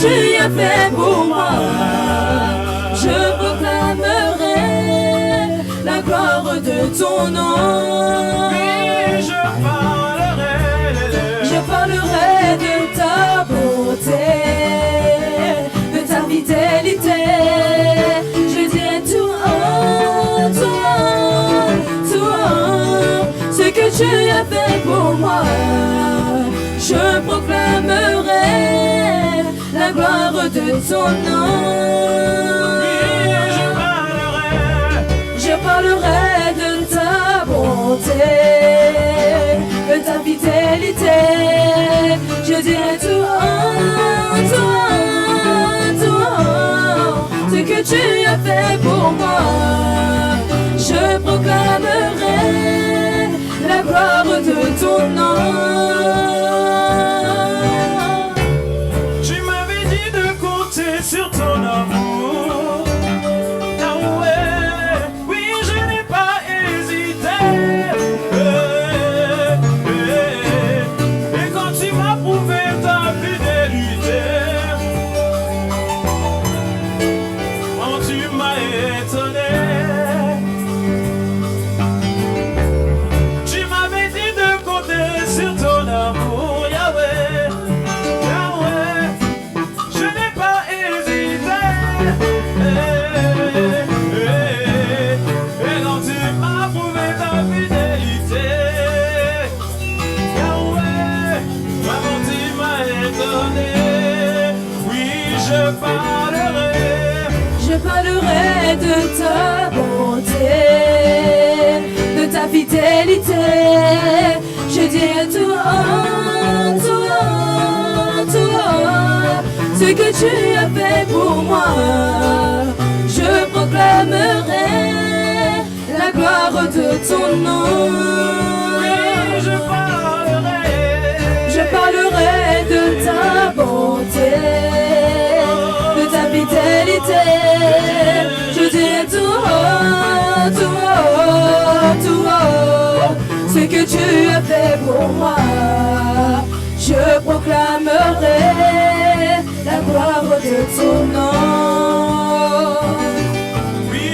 tu as fait pour moi. Je proclamerai la gloire de ton nom. Oui, je parlerai de ta bonté, de ta fidélité. Je dirai tout en, tout en, ce que tu as fait pour moi. Je proclamerai la gloire de ton nom. oui, Je parlerai de ta bonté, de ta fidélité. Je dirai tout en, tout en, ce que tu as fait pour moi. Je proclamerai la gloire de ton nom. Tu m'avais dit de compter sur ton amour. Ah ouais, oui, je n'ai pas hésité. Et quand tu m'as prouvé ta fidélité, oh, tu m'as étonné. Tu m'avais dit de compter sur ton amour, Yahweh. Yahweh, je n'ai pas hésité. Et quand tu m'as prouvé ta fidélité, Yahweh, vraiment tu m'as étonné. Oui, je parlerai de ta bonté, de ta fidélité. Je dirai tout en, tout en, tout en, ce que tu as fait pour moi. Je proclamerai la gloire de ton nom. oui, Je parlerai de ta bonté, de ta fidélité. Je dirai tout haut, tout haut, tout haut, ce que tu as fait pour moi. Je proclamerai la gloire de ton nom. oui,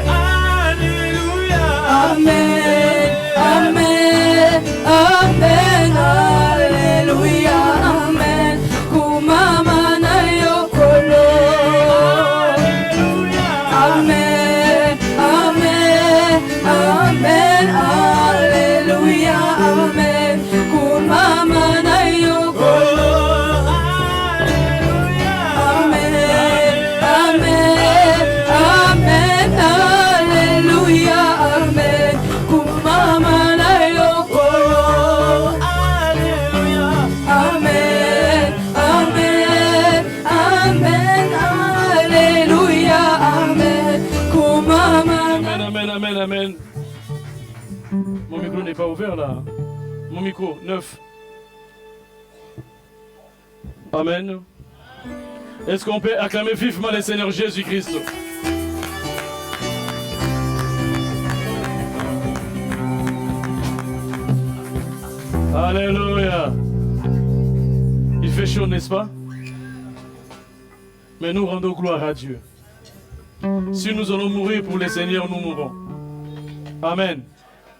alléluia. Amen, amen, amen, alléluia, amen. Kumama na yokolo. Amen, amen, amen, alléluia, amen. Kumama na yokolo. Amen, amen, amen, alléluia, amen. Kumama na yokolo. Amen, amen, amen, alléluia, amen. Kumama na. Amen, amen, amen, amen. Mon micro n'est pas ouvert là. Mon micro, 9. Amen. Est-ce qu'on peut acclamer vivement le Seigneur Jésus-Christ? Alléluia. Il fait chaud, n'est-ce pas? Mais nous rendons gloire à Dieu. Si nous allons mourir pour le Seigneur, nous mourrons. Amen.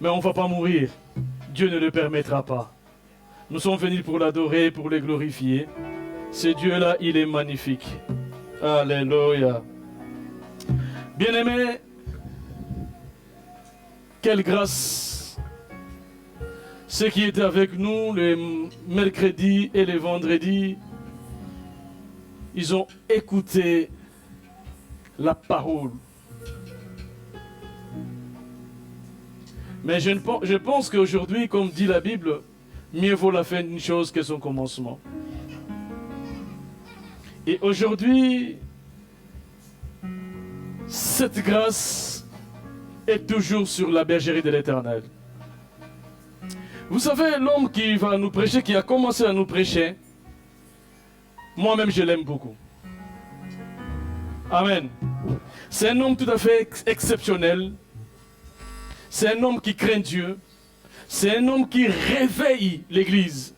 Mais on ne va pas mourir. Dieu ne le permettra pas. Nous sommes venus pour l'adorer, pour le glorifier. Ce Dieu-là, il est magnifique. Alléluia. Bien-aimés, quelle grâce. Ceux qui étaient avec nous le mercredi et le vendredi, ils ont écouté la parole. Mais je pense qu'aujourd'hui, comme dit la Bible, mieux vaut la fin d'une chose que son commencement. Et aujourd'hui, cette grâce est toujours sur la bergerie de l'Éternel. Vous savez, l'homme qui va nous prêcher, qui a commencé à nous prêcher, moi-même je l'aime beaucoup. Amen. C'est un homme tout à fait exceptionnel. C'est un homme qui craint Dieu. C'est un homme qui réveille l'Église.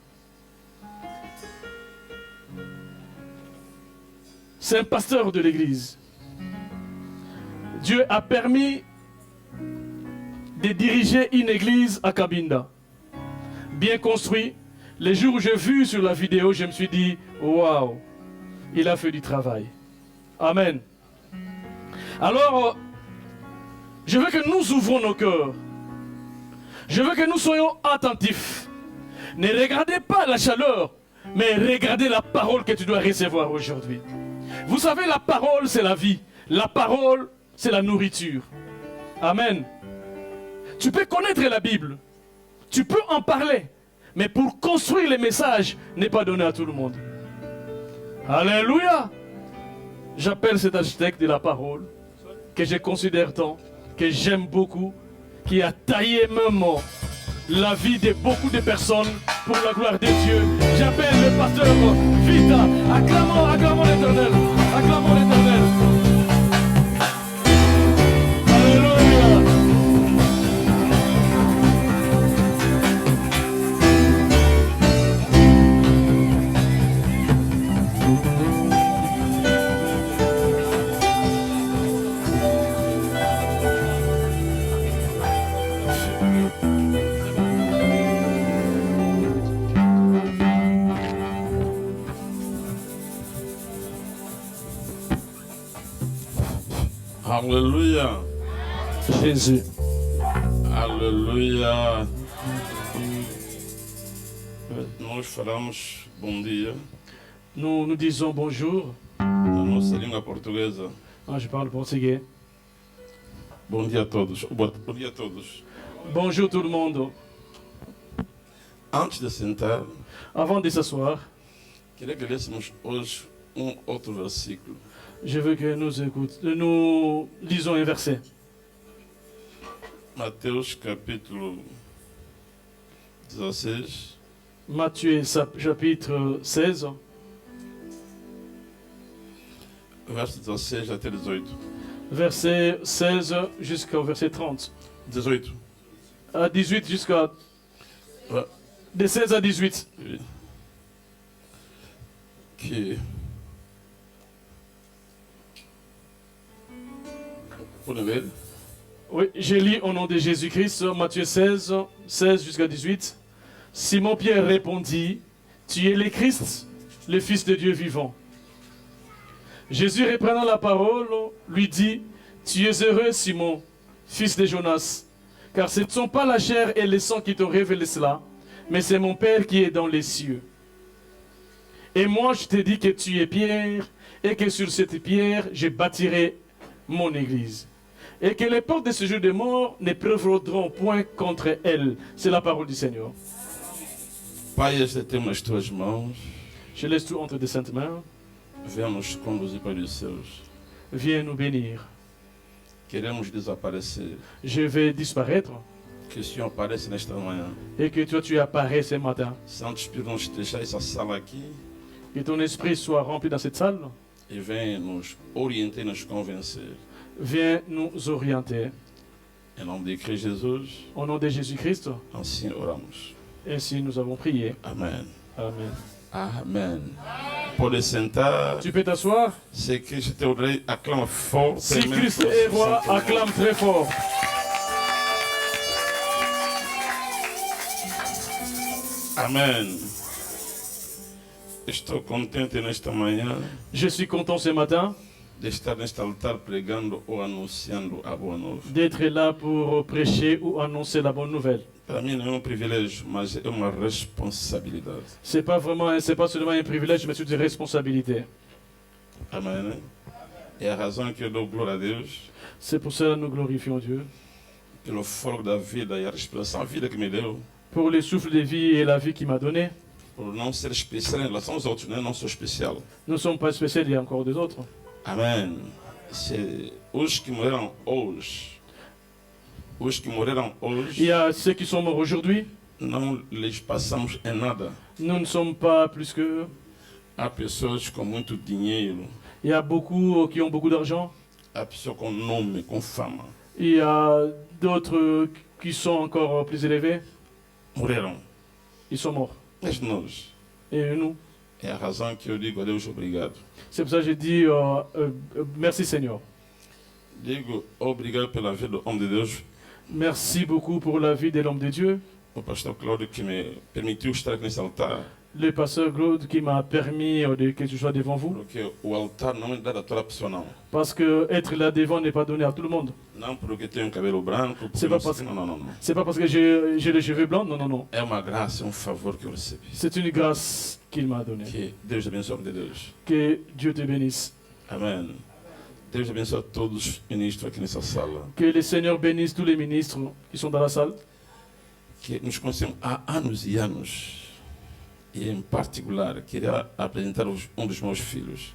c'est un pasteur de l'église. Dieu a permis de diriger une église à Cabinda. Bien construit. Les jours où j'ai vu sur la vidéo, je me suis dit, waouh, il a fait du travail. Amen. Alors, je veux que nous ouvrons nos cœurs. Je veux que nous soyons attentifs. Ne regardez pas la chaleur, mais regardez la parole que tu dois recevoir aujourd'hui. Vous savez, la parole, c'est la vie. La parole, c'est la nourriture. Amen. Tu peux connaître la Bible. Tu peux en parler. Mais pour construire les messages, n'est pas donné à tout le monde. Alléluia. J'appelle cet architecte de la parole, que je considère tant, que j'aime beaucoup, qui a taillé même la vie de beaucoup de personnes pour la gloire de Dieu. J'appelle le pasteur Vita. Acclamons l'Éternel. Acclamons l'Éternel. Alléluia. Alléluia. Jésus. Alléluia. Nós falamos bom dia Nous disons bonjour. na nossa língua portuguesa. Ah, je parle portugais. Bom dia a todos. Bom dia a todos. Bonjour tout le monde. Antes de sentar, Avant de s'asseoir, queria que lêssemos hoje outro versículo. je veux que nous lisons un verset. Mateus capítulo 16, Matthieu chapitre 16, verso 16 até 18. verset 16 jusqu'au verset 30. 18. À 18 jusqu'à... Ouais. De 16 à 18. Oui. Que pour le ver, Oui, j'ai lu au nom de Jésus-Christ, Matthieu 16, 16 jusqu'à 18. Simon-Pierre répondit, « Tu es le Christ, le Fils de Dieu vivant. » Jésus, reprenant la parole, lui dit, « Tu es heureux, Simon, fils de Jonas, car ce ne sont pas la chair et le sang qui t'ont révélé cela, mais c'est mon Père qui est dans les cieux. Et moi, je te dis que tu es Pierre, et que sur cette pierre, je bâtirai mon église. Et que les portes de ce jour de mort ne prévaudront point contre elle. » C'est la parole du Seigneur. Pai, este tema nas tuas mãos, Je laisse tout entre tes saintes mains. venha nos conduzir para os céus. Viens nous bénir. Queremos desaparecer. Je vais disparaître Que o Senhor apareça nesta manhã. et que toi tu apparais ce matin. Santo Espírito, vamos deixar essa sala aqui Que ton esprit soit rempli dans cette salle. e venha nos orientar e nos convencer. Viens nous orienter. Em nome de Cristo Jesus, Au nom de Jésus-Christ, assim oramos. ainsi nous avons prié. Amém. Amen. Amém. Pode sentar. Tu peux t'asseoir. Se Cristo é teu rei, aclama forte. Si Christ est roi, acclame très fort. Amém. Estou contente nesta manhã Je suis content ce matin de estar neste altar pregando ou anunciando a boa nova. d'être là pour prêcher ou annoncer la bonne nouvelle. Para mim não é um privilégio, mas é uma responsabilidade. C'est pas seulement un privilège, mais c'est une responsabilité. Amém. É a razão que eu dou glória a Deus C'est pour cela que nous glorifions Dieu. pelo fogo da vida e a respiração, a vida que me deu. Pour les souffles de vie et la vie qu'il m'a donnée. Por não ser especial em relação aos outros, né? Não sou especial. Nous ne sommes pas spéciaux, il y a encore des autres. Amém. Se os que morreram hoje, os que morreram Il y hoje, a ceux qui sont morts aujourd'hui. não lhes passamos em nada. Nous ne sommes pas plus qu'eux. Há pessoas com muito dinheiro, Il y a beaucoup qui ont beaucoup d'argent. há pessoas com nome, com fama. Il y a d'autres qui sont encore plus élevés. Morreram. Ils sont morts. Mas nós, Et nous, É a razão que eu digo a Deus obrigado. C'est pour ça que j'ai dit merci Seigneur. Digo obrigado pela vida do homem de Deus, Merci beaucoup pour la vie de l'homme de Dieu. o pastor Cláudio, que me permitiu estar aqui nesse altar, Le pasteur Claude qui m'a permis que je sois devant vous. porque o altar não é dado a toda a pessoa, não. Parce que être là devant n'est pas donné à tout le monde. Não porque tem um cabelo branco, porque C'est não pas sei- parce que- não, não, não. C'est pas parce que j'ai les cheveux blancs, non, non, non. É uma graça, é um favor que eu recebi. C'est une grâce qu'il m'a donnée. Que Deus abençoe o homem de Deus. Que Dieu te bénisse. Amém. Deus abençoe a todos os ministros aqui nessa sala, Que le Seigneur bénisse tous les ministres qui sont dans la salle. que nos conhecemos há anos e anos. E em particular, queria apresentar um dos meus filhos.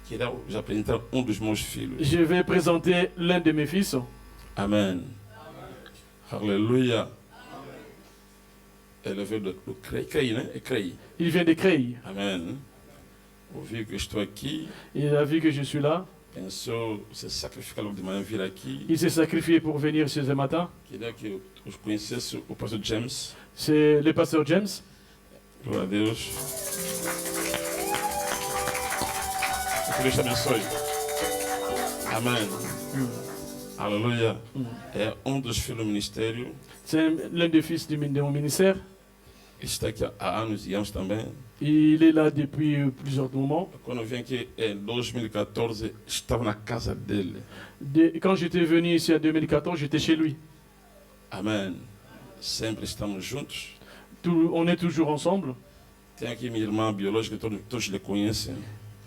Queria vos apresentar um dos meus filhos. Je vais présenter l'un de mes fils. Amém. Aleluia. Ele veio do CREI, né? É CREI. Il vient de Creil. Amém. Ouviu que estou aqui, Il a vu que je suis là. pensou se sacrificar logo de manhã vir aqui. Il s'est sacrifié pour venir ce matin. Queria que eu os conhecesse o pastor James. C'est le pasteur James. Glória a Deus. Que Deus te abençoe. Amém. Aleluia. É um dos filhos do ministério. C'est l'un des fils de mon ministère. Está aqui há anos e anos também. Il est là depuis plusieurs moments. Quando eu vim aqui em 2014, estava na casa dele. Quand j'étais venu ici en 2014, j'étais chez lui. Amém. Sempre estamos juntos. On est toujours ensemble. Tem aqui minha irmã biológica, todos lhe conhecem.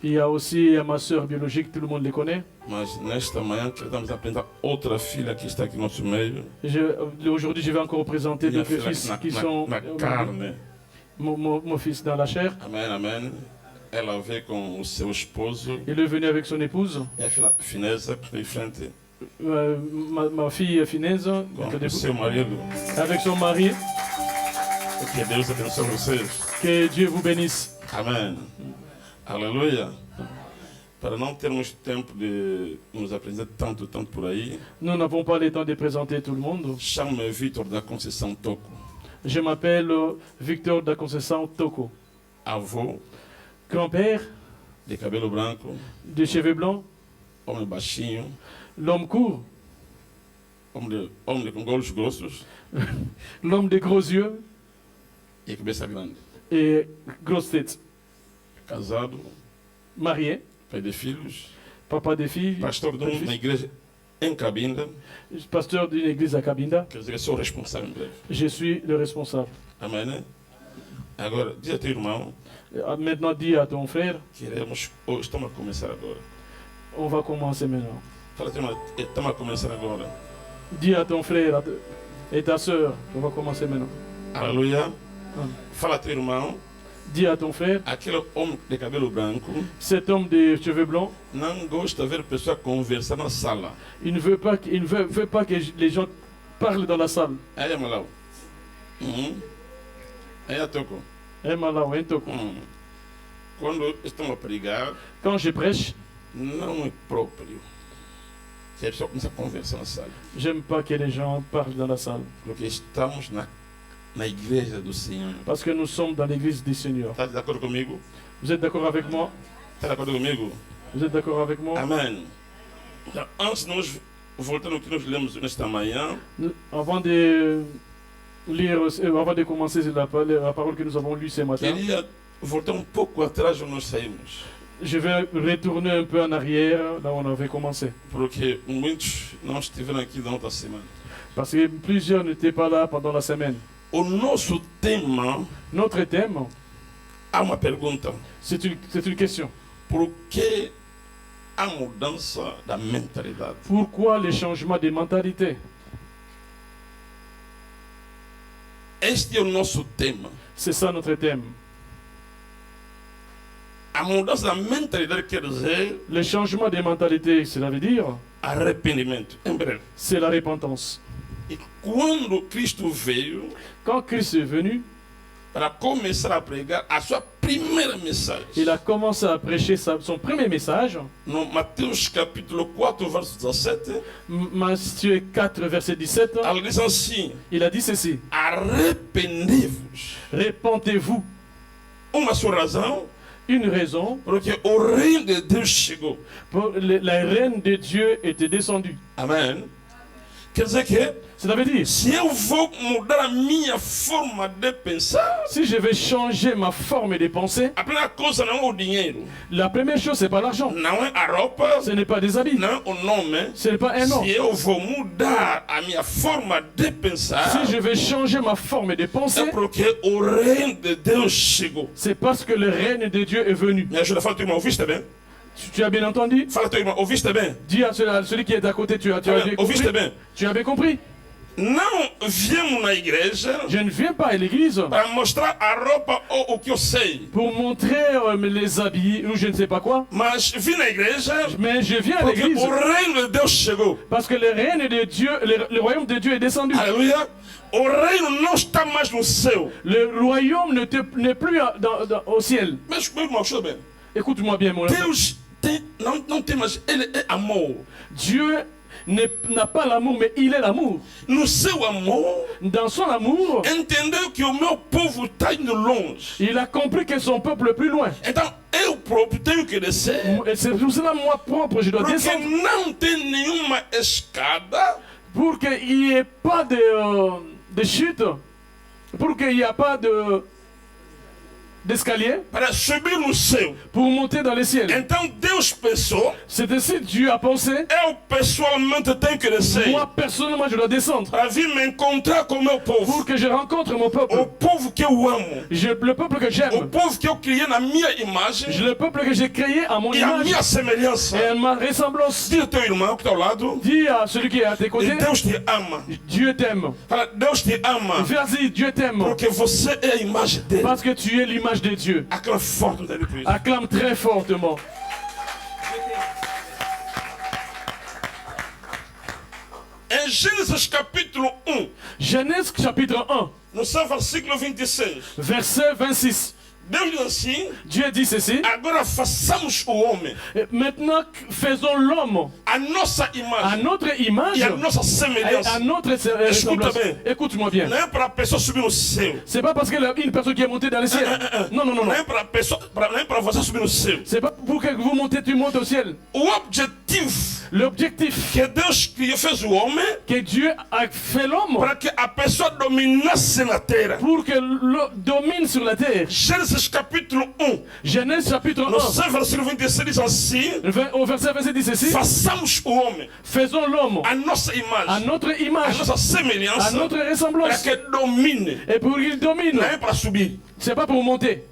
Il y a aussi ma soeur biologique, tout le monde les connaît. Mas nesta manhã queremos apresentar outra filha que está aqui no nosso meio. Aujourd'hui, je vais encore présenter Minha deux filha fils na, qui na, sont na carne. mon fils dans la chair. Amém, amém. Ela veio com o seu esposo. Il est venu avec son épouse, Minha filha Finesa, de frente, ma fille Finesse, com o seu marido. avec son mari. Que Deus abençoe vocês. Que Dieu vous bénisse. Amém. Aleluia. Para não termos tempo de nos apresentar tanto por aí, Nous n'avons pas le temps de présenter tout le monde. chamo-me Vitor da Conceição Toco, Je m'appelle Victor da Conceição Toko. avô, Grand-père, de cabelo branco, de cheveux blancs, homem baixinho, l'homme court, homem com olhos grossos l'homme de gros yeux e cabeça grande. et grosse tête. Casado, Marié, pai de filhos, papa des filles, pastor de uma igreja em Cabinda, pasteur d'une église à Cabinda. quer dizer, sou responsável em breve. Je suis le responsable. Amém, né? Agora, diz a teu irmão, Maintenant, dis à ton frère, estamos a começar agora. on va commencer maintenant. Fala, teu irmão, estamos a começar agora. Dis à ton frère et ta soeur, on va commencer maintenant. Aleluia. Amém. Fala, teu irmão, Dis à ton frère, aquele homem de cabelo branco cet homme de cheveux blancs, não gosta de ver pessoas conversar na sala. il ne veut pas que les gens parlent dans la salle. Aí é malau. Aí é toco. Quando estamos a pregar, Quand je prêche, não é próprio que a pessoa começa a conversar na sala. j'aime pas que les gens parlent dans la salle. Porque estamos na igreja do Senhor. Parce que nous sommes dans l'église du Seigneur. Está de acordo comigo? Vous êtes d'accord avec moi? Está de acordo comigo? Vous êtes d'accord avec moi? Amém. Então, antes de nós voltarmos ao que nós lemos nesta manhã, Avant de lire, avant de commencer la parole que nous avons lue ce matin, queria voltar um pouco atrás onde nós saímos. je vais retourner un peu en arrière, là où on avait commencé. Porque muitos não estiveram aqui da outra semana. Parce que plusieurs n'étaient pas là pendant la semaine. O nosso tema, Notre thème, há uma pergunta. c'est une question. Por que a mudança da mentalidade? Pourquoi les changements de mentalité? Este é o nosso tema. C'est ça notre thème. A mudança da mentalidade quer dizer Le changement de mentalité, cela veut dire, arrependimento. Em breve. c'est la repentance. E quando Cristo veio Quand Christ est venu, para começar a pregar a sua primeira mensagem, il a commencé à prêcher son premier message, no Mateus capítulo 4, verso 17, Matthieu 4, verset 17, ela diz assim: il a dit ceci, arrependei-vos répentez-vous uma só razão Une raison porque o reino de Deus chegou. pour la reine de Dieu était descendue. Amém. Quer dizer que Cela veut dire, se eu vou mudar a minha forma de pensar, si je vais changer ma forme de pensée, a primeira coisa não é o dinheiro, la première chose, c'est pas l'argent. não é a roupa, Ce n'est pas des habits. não é o nome. Ce n'est pas un nom. Se eu vou mudar a minha forma de pensar, Si je vais changer ma forme de é pensée, porque o reino de Deus chegou. c'est parce que le règne de Dieu est venu. Me ajuda, fala teu irmão, ouviste bem? Tu as bien entendu? Fala teu irmão, ouviste bem? Dis à celui qui est à côté, tu as bien Ouviste compris? bem? Tu as bien compris? Não viemos na igreja Je ne viens pas à l'église para mostrar a roupa ou o que eu sei, pour montrer les habits ou je ne sais pas quoi, mas vim na igreja mais je viens à porque l'église o reino de Deus chegou. parce que le règne de Dieu, le royaume de Dieu est descendu. Aleluia. O reino não está mais no céu. Le royaume n'est plus au ciel. Mas meu irmão, escuta bem. Écoute-moi bien, mon enfant. Deus não tem mais, ele é amor. Dieu n'a pas l'amour, mais il est l'amour. No seu amor, Dans son amour, entendeu que o meu povo está indo longe. il a compris que son peuple est plus loin. Então eu próprio tenho que descer, Et c'est pour cela, moi propre, je dois porque descendre não tem nenhuma escada pour qu'il n'y ait pas de chute, pour qu'il n'y ait pas d'escalier, para subir no céu. pour monter dans les ciels. Então Deus pensou, C'est ainsi que Dieu a pensé. eu pessoalmente tenho que descer Moi, personnellement, je dois descendre para vir me encontrar com o meu pour povo. que je rencontre mon O peuple. povo que eu amo. Le peuple que O j'aime. povo que eu criei na minha imagem Le peuple que j'ai créé à mon e a image minha semelhança. et à ma ressemblance. Diz ao teu irmão que está ao lado, Dis à celui qui est à tes côtés, Deus te ama. Dieu t'aime. Fala, Deus te ama Vas-y, Dieu t'aime. porque você é a imagem dele. Parce que tu es l'image de Dieu. Aquela forte não tem preço. Acclame très fortement. Em Gênesis capítulo 1, Genèse chapitre 1, no seu versículo 26, verset 26. Deus diz assim: Dieu dit ceci. agora façamos o homem Et maintenant, faisons l'homme a nossa à imagem notre image e a nossa et à semelhança. notre ressemblance. bien. Écoute-moi bien. Não é para a pessoa subir no céu. C'est pas parce qu'il y a une personne qui est montée dans le ciel. Non, non, non, non. Não é para a pessoa, não é para você subir no céu. C'est pas pour que vous montez, tu montes au ciel. O objetivo L'objectif que Deus criou, fez o homem que Dieu a fait l'homme para que a pessoa dominasse na terra. pour que l'homme domine sur la terre. Gênesis capítulo 1, Genèse chapitre no 1, seu versículo 26 diz assim: au verset 27 dit ceci. façamos o homem Faisons l'homme a nossa à imagem, notre a image, nossa à semelhança, notre para ressemblance. que domine. Et pour qu'il domine, Não é para subir. c'est pas pour monter.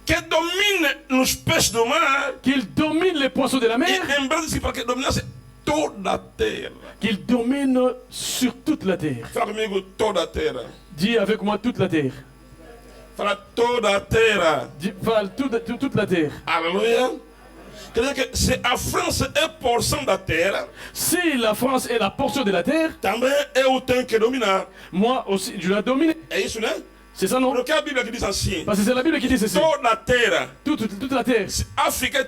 Que domine nos peixes do mar. Qu'il domine les poissons de la E mer, em breve diz que para que dominasse toda a terra. qu'il domine sur toute la terre. Fala comigo, toda a terra. Dis avec moi toute la terre. Fala toda a terra. Dis, enfin, toute la terre. Aleluia. Quer dizer que se a França é porção da terra, Si la France est la portion de la terre, também eu tenho que dominar. moi aussi, je la domine. É isso, né? C'est ça, non? Porque a Bíblia que diz assim: Parce que c'est la Bible qui dit ceci. toda a terra. Toute la terre. Se a África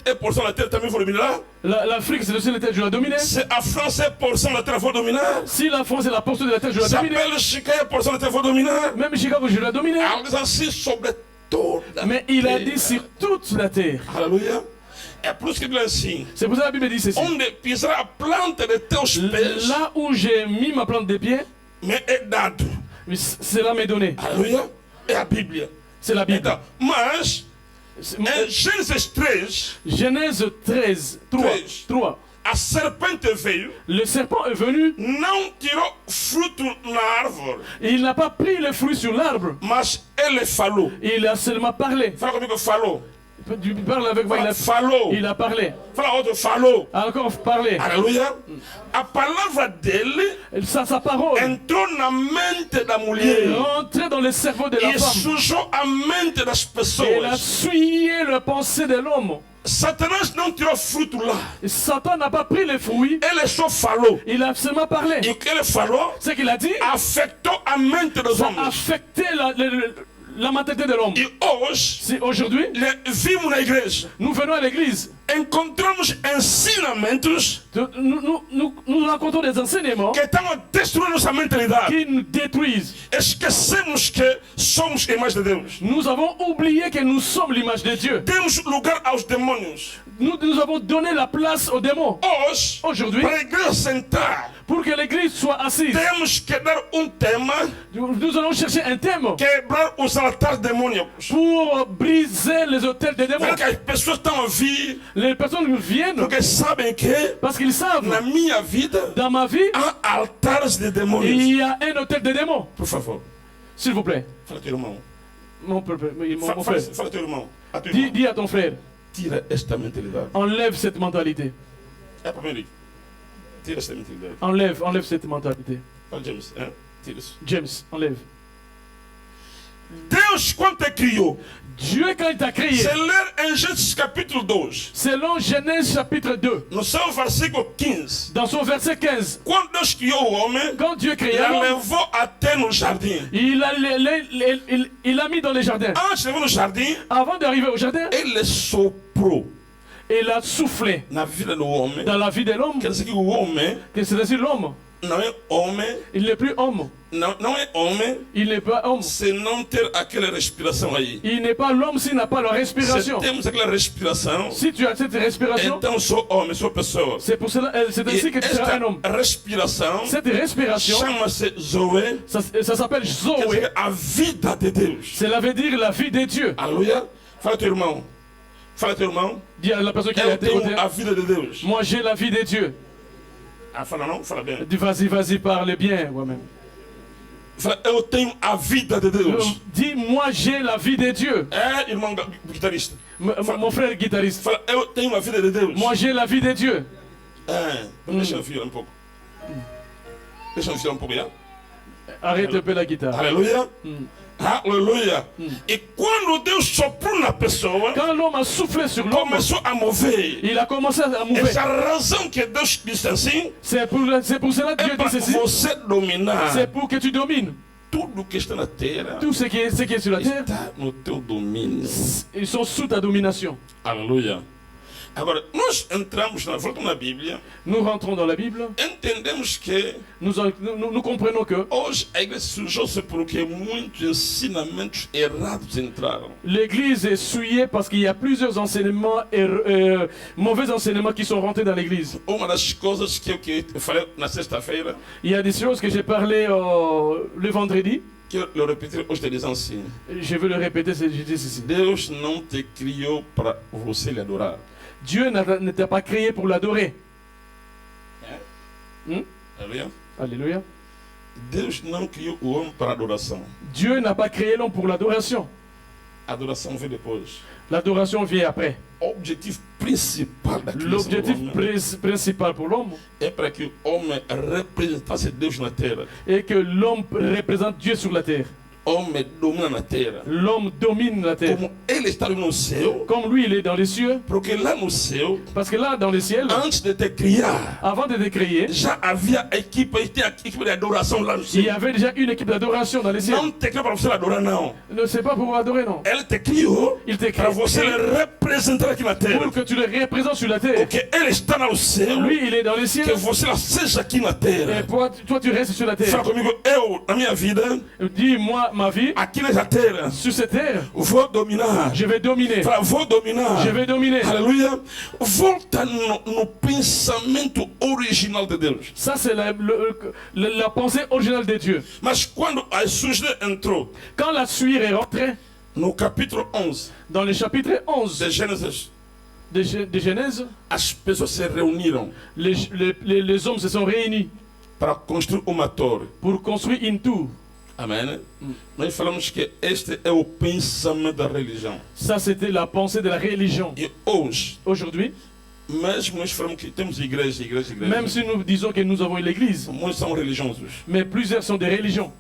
é porção da terra, também vou dominar. L'Afrique, c'est le ciel de la terre, je dois dominer. Se a França é porção da terra, vou dominar. Si la France est la portion de la terre, je dois Se a dominer. Bélgica é porção da terra, vou dominar. Même Chicago, je dois dominer. Algo diz assim sobre toda a Mais il a terra. dit sur toute la terre. Aleluia. É por isso que diz assim: C'est pour ça que la Bible dit ceci. onde pisar a planta de teus pés, Là où j'ai mis ma plante des pieds, me é dado. cela m'est donné. Aleluia. É a Bíblia. C'est la Bible. Então, mas, C'est- em Gênesis 3, Genèse 13, 3. a serpente veio, Le serpent est venu, não tirou fruto na árvore, il n'a pas pris le fruit sur l'arbre, mas ele falou. il a seulement parlé. Fala comigo, falou. Tu parles avec moi, Falou. il a parlé. Fala outro, falou. Encore parlé. Aleluia. A palavra dele Sa parole entrou na mente da est mulher rentrée dans le cerveau de la e femme. sujou a mente das Et elle a pessoas. souillé la pensée de l'homme. Satanás não tirou fruto lá. Et Satan n'a pas pris les fruits, Ele só falou. il a seulement parlé. E o que ele falou Ce qu'il a dit, afetou a mente dos ça a homens. affecté la mentalité de l'homme. E hoje, Si aujourd'hui, vimos na igreja, nous venons à l'église, encontramos ensinamentos nous rencontrons des enseignements que estão a destruir nossa mentalidade. qui nous détruisent. Esquecemos que somos a imagem de Deus. Nous avons oublié que nous sommes l'image de Dieu. Demos lugar aos demônios. Nous avons donné la place aux démons. Hoje, Aujourd'hui, para a igreja sentar, pour que l'église soit assise, temos que dar tema, nous allons chercher un thème quebrar os altares demônicos. pour briser les hôtels des démons. Para que as pessoas estão a vir, Les personnes viennent porque sabem que parce qu'ils savent, na minha vida dans ma vie, há altares de demônios. il y a un hôtel de démons. Por favor, S'il vous plaît, fala teu irmão. mon frère, Fala teu irmão. A teu dis, irmão. dis à ton frère, Tira esta mentalidade. enlève cette mentalité. É para mim. Tira esta mentalidade. Enlève cette mentalité. Fala, James. Hein? Tira isso. James, enlève. Deus, quando te criou, Dieu, quand il t'a créé, se ler em Gênesis capítulo 2, selon Genèse chapitre 2, no seu versículo 15, dans son verset 15, quando Deus criou o homem, quand Dieu créa ele l'homme, levou até no jardim. il l'a mis dans les jardins. Antes de levar no jardim, Avant d'arriver au jardin, ele soprou il a soufflé na vida do homem. dans la vie de l'homme, Quer dizer que o homem c'est-à-dire l'homme, não é homem, il n'est plus homme, não é homem il n'est pas homme. se não ter aquela respiração aí. Il n'est pas l'homme s'il n'a pas la Se respiration. temos aquela respiração, Si tu as cette respiration, então sou homem, sou pessoa. c'est pour cela, c'est ainsi E que tu seras un homme. esta respiração Cette respiration, chama-se Zoé, ça s'appelle quer Zoé. dizer a vida de Deus. Cela veut dire la vie de Dieu. Aleluia. Fala teu irmão. Fala teu irmão. Dis à la personne qui Eu est à tes côtés, tenho a vida de Deus. moi j'ai la vie de Dieu. Ah, fala não? Fala bem. Dis vas-y, parle bien moi-même. Fala, eu tenho a vida de Deus. Dis moi j'ai la vie de Dieu. É, irmão guitarrista. Mon frère guitariste, Fala, eu tenho a vida de Deus. moi j'ai la vie de Dieu. É, deixa eu enfiar um pouco. Deixa eu enfiar um pouco, já? Arrête un peu la guitare. Aleluia. Aleluia. E quando Deus soprou na pessoa, Quand l'homme a soufflé sur l'homme, começou a mover. il a commencé à mouver. Essa razão que Deus disse assim, C'est pour cela que é Dieu para dit ceci. você dominar C'est pour que tu domines. tudo que está na terra. Tout ce qui est sur la terre, Está no teu domínio. ils sont sous ta domination. Aleluia. Agora, nós entramos voltamos na Bíblia, Nous rentrons dans la Bible, entendemos que nous comprenons que hoje a igreja surgiu-se porque muitos ensinamentos errados entraram. l'église est souillée parce qu'il y a plusieurs enseignements, mauvais enseignements qui sont rentrés dans l'église. Uma das coisas que eu falei na sexta-feira, Il y a des choses que j'ai parlé le vendredi. que eu repeti hoje te dizem assim: Je veux le répéter, je dis ceci. Deus não te criou para você lhe adorar. Dieu ne t'a pas créé pour l'adorer. Aleluia. Alléluia. Deus não criou o homem para adoração. Dieu n'a pas créé l'homme pour l'adoration. A adoração vem depois. L'adoration vient après. O objetivo principal da criação do L'objectif homem principal pour l'homme é para que o homem representasse Deus na terra. est que l'homme représente Dieu sur la terre. Homem domina na terra. L'homme domine la terre. Como ele está no céu, Comme lui, il est dans les cieux. porque lá no céu, Parce que là, dans les ciels, antes de te criar, avant de te créer, já havia a equipe de adoração lá no il y céu. avait déjà une équipe d'adoration dans les ciels. Não te criou para você adorar, não. Ne c'est pas pour adorer, non. Ele te criou Il te para crée você le representar aqui na terra. pour que tu le représentes sur la terre. Porque ele está no céu, Lui, il est dans les que ciels. você lá seja aqui na Et terra. toi, tu restes sur la Fala terre. comigo, eu, na minha vida, Dis-moi ma vie, aqui nessa terra, sur cette terre, vou dominar. je vais dominer. Fala, vou dominar. Je vais dominer. Aleluia. Volta no pensamento original de Deus. Ça, c'est la pensée originale de Dieu. Mas quando a sujeira entrou Quand la suire est rentrée, no capítulo 11 dans le chapitre 11 de Gênesis, de Genèse, as pessoas se reuniram les hommes se sont réunis para construir uma torre. pour construire une tour. Amém? Nós falamos que este é o pensamento da religião. Ça, c'était la pensée de la religion. E hoje, Aujourd'hui, mesmo nós falamos que temos igreja, même si nous disons que nous avons une église, muitos são religiosos. mais plusieurs sont des religions.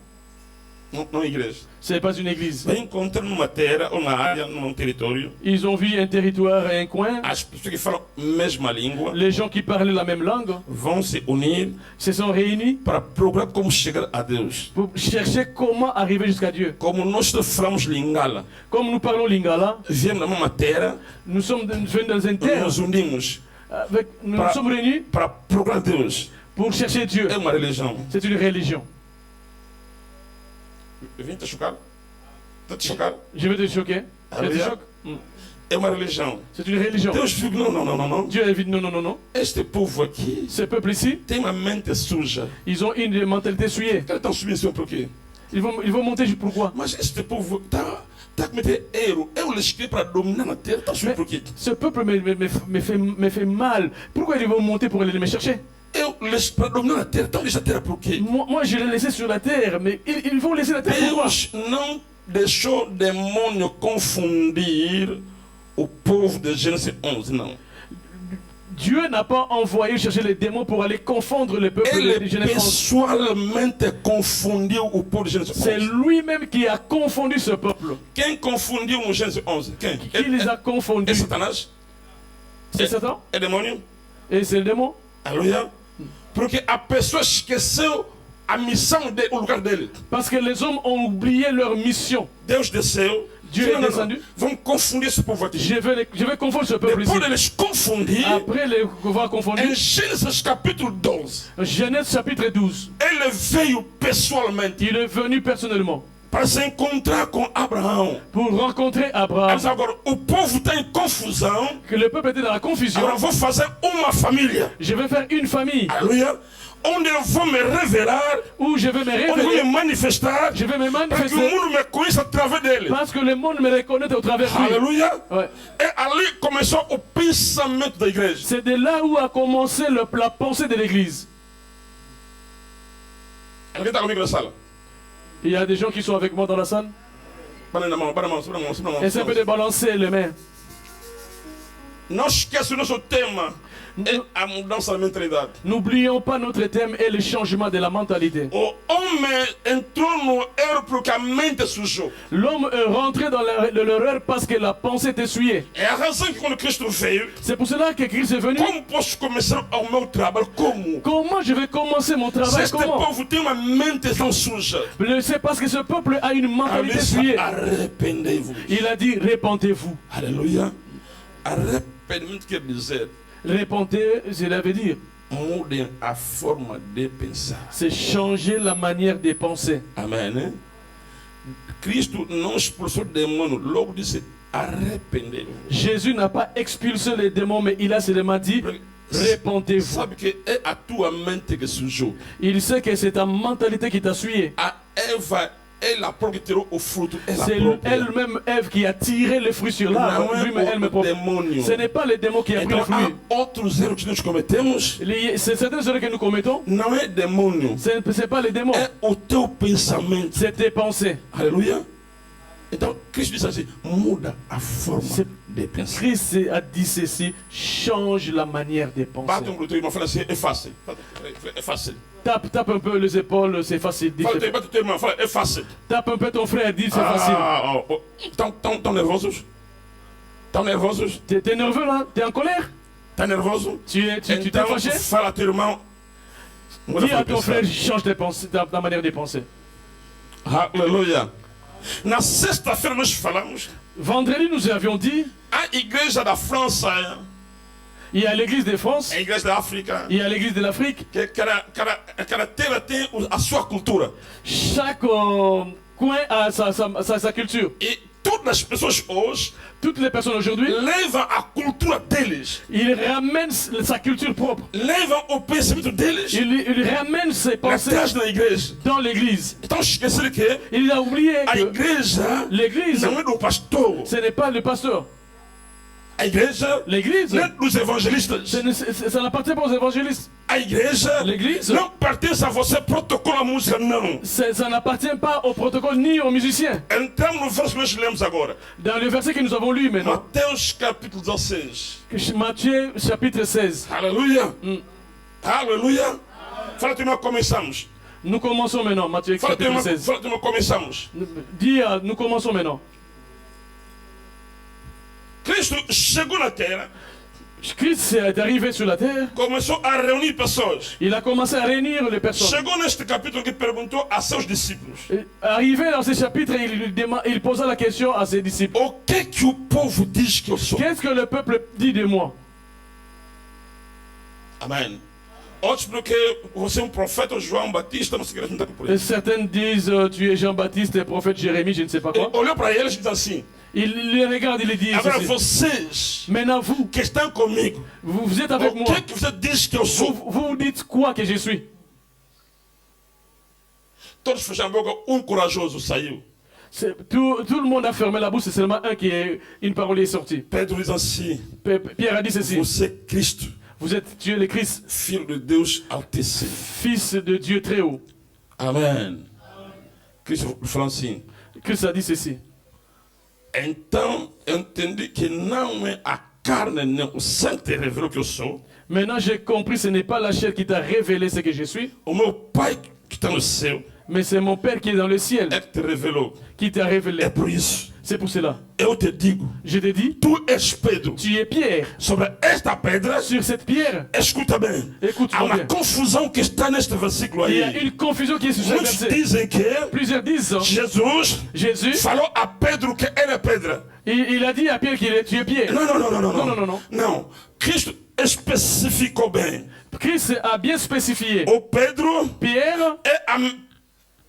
não é igreja. Ce n'est pas une église. Vai encontrar numa terra ou na área, num território, Ils ont vu un territoire et un coin. as pessoas que falam a mesma língua Les gens qui parlaient la même langue vão se unir se sont réunis para procurar como chegar a Deus. pour chercher comment arriver jusqu'à Dieu. Como nós falamos Lingala, Comme nous parlons lingala, viemos na mesma terra, nous sommes venus dans une terre. nos unimos Nous nous sommes réunis para procurar Deus. pour chercher Dieu. É uma religião. C'est une religion. Vim te chocar? Está te chocar? Je vais te choquer. Je te Alléluia. choque. É uma religião. C'est une religion. Deus diz, não. Dieu évite non, non, non, non. Este povo aqui Ce peuple ici, tem uma mente suja. ils ont une mentalité souillée. Eles estão submissão por quê? Ils vont monter juste pourquoi? Mas este povo está a cometer erro. Eu lhes criei para dominar na terra. Está subindo por quê? Ce peuple me fait mal. Pourquoi ils vont monter pour aller me chercher? Eu lhes para dominar na terra. Estão deixando a terra por quê? Moi, je l'ai laissé sur la terre, mais ils vont laisser la terre pourquoi? Deus não deixou o demônio confundir o povo de Gênesis 11, não. Dieu n'a pas envoyé chercher les démons pour aller confondre le peuple de Ele Genèse 11. pessoalmente confundiu o povo de Gênesis C'est 11. lui-même qui a confondu ce peuple. Quem confundiu no Gênesis 11? Quem? Qui les a confondus? É Satanás? C'est Satan? É demônio? Et c'est le démon? Aleluia. Porque a pessoa esqueceu a missão dele, o lugar dele. Parce que les hommes ont oublié leur mission. Deus desceu. Dieu est descendu. Vamos confundir esse povo aqui. Je vais confondre ce peuple ici. Depois de les confundir, Après les avoir confondus, em Gênesis capítulo 12, Genèse chapitre 12, ele veio pessoalmente il est venu personnellement para se encontrar com Abraão. pour rencontrer Abraham. Mas agora o povo está em confusão. Que le peuple était dans la confusion. Agora vou fazer uma família. Je vais faire une famille Aleluia. Onde eu vou me revelar, où je vais me onde eu vou révéler. me manifestar, Je vais me para que o manifester mundo me conheça através dele. parce que le monde me reconnaît au travers de lui. Aleluia. Ouais. E ali começou o pensamento da igreja. C'est de là où a commencé la pensée de l'église. Alguém está comigo na sala? Il y a des gens qui sont avec moi dans la salle. Bana na mão, bana na mão, bana na mão, bana na Essaie un peu mão. de balancer les mains. Não esqueça o nosso tema. É a mudança da mentalidade. N'oublions pas notre thème et le changement de la mentalité. O homem entrou no erro porque a mente sujou. L'homme est rentré dans l'erreur parce que la pensée était souillée. É a razão que quando Cristo veio, C'est pour cela que Christ est venu. como posso começar o meu trabalho? Como? Comment je vais commencer mon Se travail? este Comment? povo tem uma mente tão suja, C'est parce que ce peuple a une a mentalité Bíblia souillée. arrependei-vos. Il a dit répentez-vous. Aleluia. Arrependimento quer dizer, Répentez, cela veut dire, mudem a forma de pensar. c'est changer la manière de penser. Amém, né? Cristo não expulsou o demônio, logo disse arrependei-vos. Jésus n'a pas expulsé les démons, mais il a seulement dit répentez-vous. Sabe que é a tua mente que sujou. Il sait que c'est ta mentalité qui t'a souillé. A Eva, ela própria que tirou o fruto. Ela C'est própria. elle-même, Ève, qui a tiré les fruits sur l'arbre. Não é Lui-même, elle-même o propre. demônio. Ce n'est pas le démon qui a pris Então les fruits. há outros erros que nós cometemos. C'est certaines erreurs que nous commettons. Não é demônio. Ce n'est pas les démons. É o teu pensamento. C'est tes pensées. Aleluia. Então Cristo disse assim: muda a forma C'est- de pensar. Christ a dit ceci, change la manière de penser. Bate um teu irmão, fala assim: é fácil. É fácil. Tape un peu les épaules, c'est facile. Dis, Fala, bate teu irmão, fala: é fácil. tape un peu ton frère, dis c'est facile. Tão nervosos? Tão nervosos? T'es nerveux là? T'es en colère? Tá nervoso? Tu t'es Então fâché? fala teu irmão. Muda a Dis forma à de ton pensar. frère, change ta manière de penser. Aleluia. Na sexta-feira nós falamos Vendredi, nous avions dit, a igreja da França, il y a l'église de France, a igreja da África, il y a l'église de l'Afrique. que cada terra tem a sua cultura. Chaque coin a sa culture. E todas as pessoas hoje Toutes les personnes aujourd'hui, levam a cultura deles, ils ramènent sa culture propre. levam o pensamento deles Ils ramènent ses para pensées trás da igreja. dans l'église. Então esqueceram que Il a oublié a que igreja l'église, não é do pastor, ce n'est pas le pasteur. a igreja L'église, não é dos evangelistas, ça n'appartient pas aux évangélistes. a igreja L'église, não pertence a você, protocolo a música, não. ça n'appartient pas au protocole ni aux musiciens. Entramos no verso que nós lemos agora, Dans le verset que nous avons lu maintenant, Mateus capítulo 16. Matthieu chapitre 16. Aleluia. Aleluia. Fala que nós começamos. Nous commençons maintenant, Matthieu chapitre 16. Começamos. Dis, nous commençons maintenant. Cristo chegou na terra, Christ est arrivé sur la terre. começou a reunir pessoas. Il a commencé à réunir les personnes. Chegou neste capítulo que perguntou a seus discípulos: Arrivé dans ce chapitre, il posa la question à ses disciples. o que o povo diz que eu sou? Qu'est-ce que le peuple dit de moi? Amém. Outros porque você é profeta, João Batista, não sei o que, não está por Et aí. certains disent tu es Jean-Baptiste, le prophète Jérémie, je ne sais pas quoi. Olhou para eles e disse assim: Il les regarde, il les dit agora ceci. vocês Maintenant vous, que estão comigo, vous êtes avec o moi. que você diz que eu sou? Vous dites quoi que je suis? Todos fecharam a boca, corajoso saiu. Tout le monde a fermé la bouche, c'est seulement un qui est, une parole est sortie. Pedro diz assim: Pierre a dit ceci. você é Cristo, Vous êtes Dieu le Christ, Filho de Deus Altíssimo. Fils de Dieu très haut. Amém. Cristo falou assim: Christ a dit ceci. então eu entendi que não é a carne nem o sangue que revelou que eu sou. Maintenant j'ai compris, ce n'est pas la chair qui t'a révélé ce que je suis, O meu Pai que está no céu mais c'est mon Père qui est dans le ciel é que te revelou. qui t'a révélé. É por isso, C'est pour cela. eu te digo: Je te dis, tu és Pedro. tu es Pierre. Sobre esta pedra, Sur cette pierre, escuta bem, há écoute-moi uma bien. confusão que está neste versículo Il y a aí. une confusion qui est sur ce Muitos verset. dizem que Plusieurs disent, Jesus Jésus, falou a Pedro que ele é pedra. il a dit à Pierre tu es Pierre. Não, não, não, não, não. Não, não, não, não. Não. Cristo especificou bem. Christ a bien spécifié. O Pedro Pierre, é a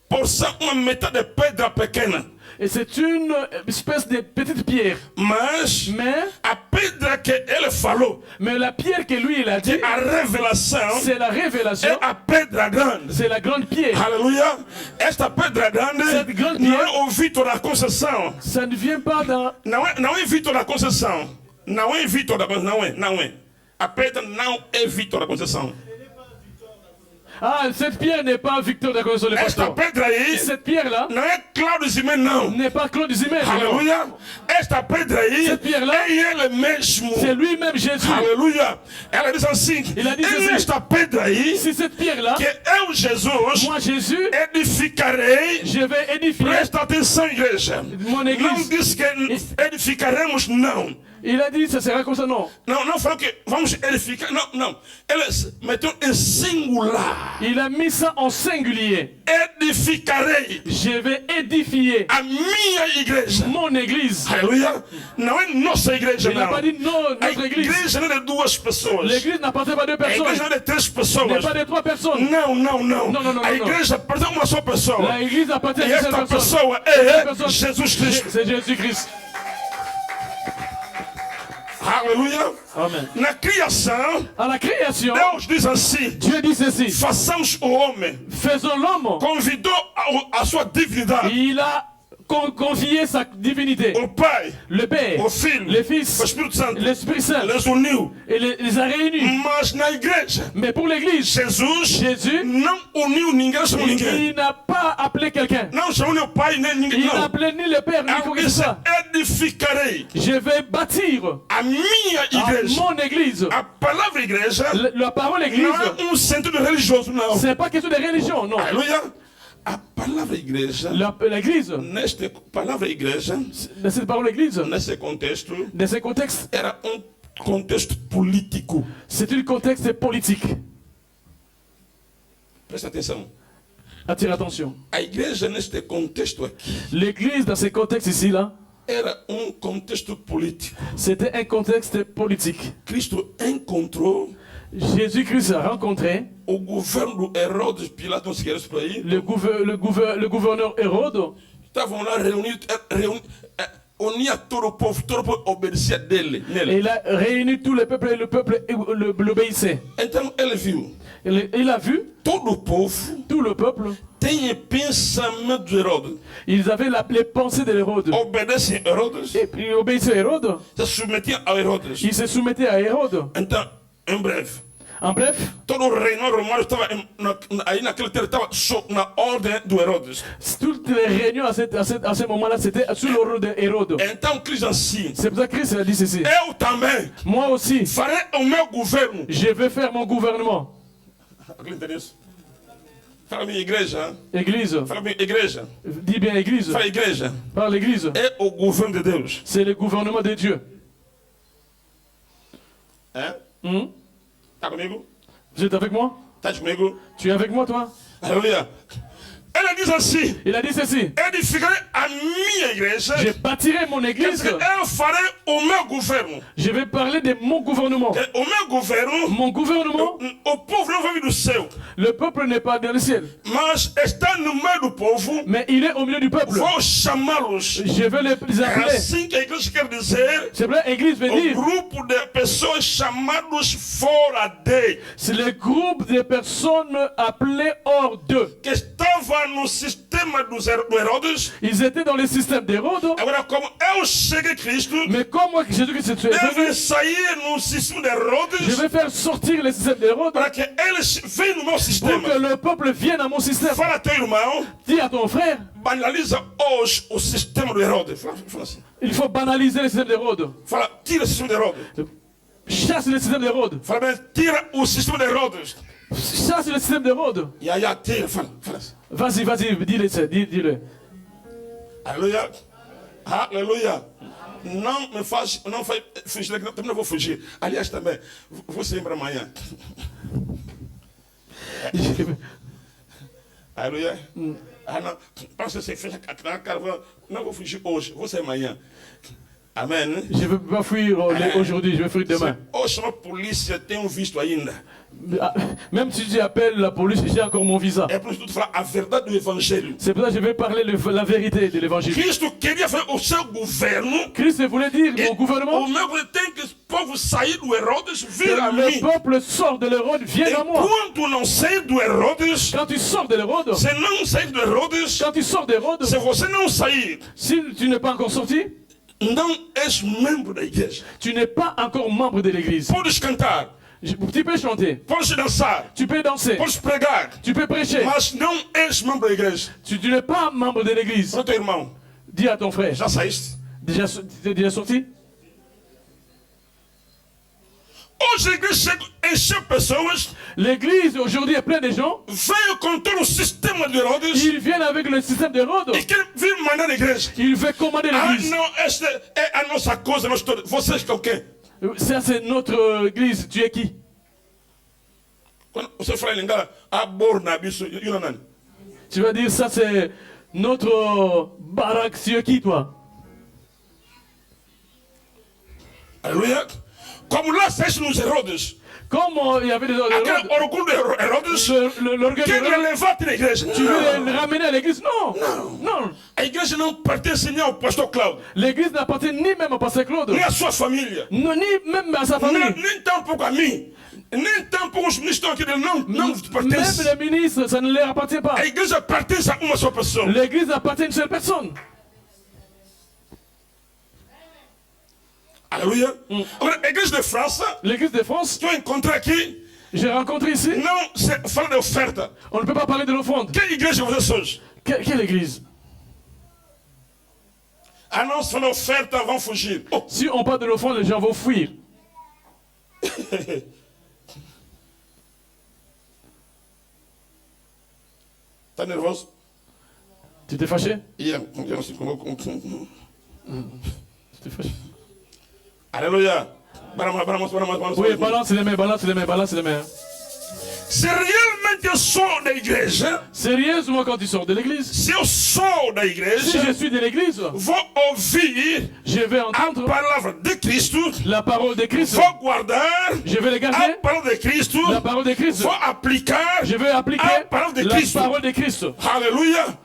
porção, uma metade de pedra pequena. et c'est une espèce de petite pierre. Mas Mais a pedra que ele falou, la pierre que lui il a dit, a revelação, c'est la révélation, é a pedra grande. c'est la grande pierre. Aleluia. Esta pedra grande Cette grande não pierre, é o Vitor da Conceição. ça ne vient pas dans... Não é Vitor da Conceição. Não é Vitor da Conceição. Não é. A pedra não é Vitor da Conceição. Ah, cette pierre n'est pas Victor da Conceição le Esta pasteur. pedra aí Cette pierre-là não é Cláudio Zimé, não. n'est pas Claude Zimmer. Aleluia. Esta pedra aí Cette pierre-là, é ele mesmo. c'est lui-même Jésus. Aleluia. Ela diz assim: Il a dit e ceci. esta pedra aí, Si cette pierre-là, que eu, Jesus, moi Jésus, edificarei. je vais édifier Presta atenção, igreja. mon Não église. diz que edificaremos, não. Il a dit, ça sera comme ça, non. Não falou que vamos edificar. Não. Ele meteu em singular. Il a mis ça en singulier. Edificarei Je vais édifier a minha igreja. mon église. Aleluia. Não é nossa igreja, Il n'a não. pas dit non, A notre église. igreja não é de duas pessoas. L'église n'appartient pas à deux A personnes. igreja não é de três N'est pessoas. pas de trois personnes. Não. Não. A igreja pertence a uma só pessoa. La église appartient E à cette esta personne. pessoa Cette é personne, Jesus Cristo. c'est Jésus-Christ. Aleluia. Amen. Na criação, À la création, Deus diz assim: Dieu dit ceci. façamos o homem. Faisons l'homme. Convidou a sua divindade. Il a confié sa divinité. O Pai, Le Père, o Filho, le o Fils, Espírito Santo. l'Esprit Saint. Les uniu. Et les a réunis. Mas na igreja, Mais pour l'église, Jesus Jésus, não uniu ninguém, chamou ninguém. il n'a pas appelé quelqu'un. Não chamou nem o Pai, nem ninguém. Il n'a Não. appelé ni le Père, ni Ele quoi que ce disse: soit. edificarei Je vais bâtir a minha à igreja. mon église. A palavra igreja La parole église, não é sentido religioso, não. c'est pas question de religion, non. Aleluia. A palavra igreja, L'église, nesta palavra igreja, de cette parole église, nesse contexto, dans ce contexte, era contexto político. c'est un contexte politique. Presta atenção. Attire attention. A igreja neste contexto aqui L'église, dans ce contexte ici-là, era contexto político. c'était un contexte politique. Cristo encontrou Jésus-Christ a rencontré o governo do Herodes Pilatos, não se esquece por aí. le gouverneur Hérode. Estavam lá reunidos, unia todo o povo obedecia dele, Et nele. il a réuni tout le peuple et le peuple l'obéissait. Então ele viu, Il a vu todo o povo tout le peuple. tem pensamento de Herodes. Ils avaient les pensées de Hérode. Obedecem a Herodes, Et puis ils obéissaient à Hérode. se submetiam a Herodes. Ils se soumettaient à Hérode. Então, em breve, En bref, todo o reino romano estava aí naquele tempo, estava na ordem do Herodes. toutes les réunions à ce moment-là, c'était sous l'ordre d'Hérode. Então, Cristo assim, C'est pour ça que Christ a dit ceci. eu também Moi aussi, farei o meu governo. je vais faire mon gouvernement. Alguém entende isso? Fala minha igreja. Église. Fala minha igreja. Dis bien église. Fala igreja. Par l'église. É o governo de Deus. C'est le gouvernement de Dieu. Hein? Tá comigo? Vous êtes avec moi? Tá comigo? Tu es avec moi, toi? Aleluia. Ela diz assim: Il a dit ceci. edificarei a minha igreja. Je bâtirai mon église. Eu farei o meu governo. Je vais parler de mon gouvernement. O meu governo. Mon gouvernement. O povo não vai vir do céu. Le peuple n'est pas dans le ciel. Mas está no meio do povo. Mais il est au milieu du peuple. Vou chamá-los. Je vais les appeler. Assim que a igreja quer dizer. C'est vrai, l'église veut dire. Grupo de pessoas chamados fora de. C'est le groupe de personnes appelées hors d'eux. Que estava no sistema dos Herodes. Ils étaient dans le système d'Hérode. Agora, como eu cheguei Cristo. Mais comme moi, Jésus-Christ est venu, sair no sistema de Herodes. Je vais faire sortir le système d'Hérode. Para que eles venham no meu sistema. Pour que le peuple vienne à mon système. Fala teu irmão. Dis à ton frère. Banaliza hoje o sistema do Herodes. Fala assim. Il faut banaliser le système d'Hérode. Fala, tira o sistema de Herodes. Chasse le système d'Hérode. Fala bem, tira o sistema de Herodes. Chasse le système d'Hérode. Tira, fala assim. Vas-y, dis-le. Aleluia. Aleluia. Não me faz, não faz fugir, também não vou fugir. Aliás, também, vou sair para amanhã. Aleluia. Não, passa sem fechar a cara, não vou fugir hoje, vou sair amanhã. Amen. Je ne veux pas fuir aujourd'hui, je vais fuir demain. Hoje a polícia tem visto ainda. Même si tu appelles la police, j'ai encore mon visa. É por isso que tu fala a verdade do evangelho. C'est pour ça que je vais parler la vérité de l'évangile. Cristo queria fazer o seu governo. Christ voulait dire mon gouvernement. O meu tem que o povo sair do Herodes, vir a mim. Le peuple sort de l'Hérode, viens à moi. Quando não sair do Herodes, quand tu sors de l'Hérode, se não sair do Herodes, quand tu sors d'Hérode, se você não sair, si tu n'es pas encore sorti, não és membro da igreja. Tu n'es pas encore membre de l'église. Podes cantar. Tu peux chanter. Podes dançar. Tu peux danser. Podes pregar. Tu peux prêcher. Mas não és membro da igreja. Tu n'es pas membre de l'église. Para teu irmão. Dis à ton frère. Já saíste? Déjà sorti? Hoje a igreja encheu pessoas. L'église aujourd'hui est pleine de gens. Veio contra o sistema de Herodes. Ils viennent avec le système d'Hérode. E quer vir mandar a igreja. Il veut commander l'église. Ah, não, esta é a nossa coisa, nós todos. Vocês que é o quê? Ça c'est notre église. Tu es qui? Quando você fala em lingala, aborna bicho, Yunanani. Tu vas dire ça c'est notre baraque. Tu es qui toi? Alléluia. Como lá saísse nos Herodes. Comme il y avait des Aquele orgulho de Herodes. L'orgueil de Herodes. Levar-te na igreja. Tu veux les ramener à l'église? Non. Non. A igreja não pertence nem ao pastor Cláudio. L'église n'appartient ni même au pasteur Claude. Nem à sua família. Non, ni même à sa famille. Nem tampouco a mim. Nem tampouco os ministros aqui não pertencem. Même les ministres, ça ne leur appartient pas. A igreja pertence a uma só pessoa. L'église appartient à une seule personne. Alléluia. Agora, a igreja de França. L'église de France. Tu encontrei aqui. J'ai rencontré ici. Não se fala de oferta. On ne peut pas parler de l'offrande. Que igreja vocês hoje? Quelle église? Ah não, se fala de oferta, vão fugir. Oh. Si on parle de l'offrande, les gens vont fuir. Tá nervoso? Tu t'es fâché? Tu t'es fâché? Alléluia. Oui, balance les mains, balance les mains, balance les mains. Se realmente eu sou da igreja, sérieusement quand tu sors de l'église, se eu sou da igreja, si je suis de l'église, vou ouvir je vais entendre a palavra de Cristo, la parole de Christ, vou guardar je vais les garder, a palavra de Cristo, la parole de Christ, vou aplicar, je vais appliquer a palavra de la Cristo. parole de Christ. Alléluia.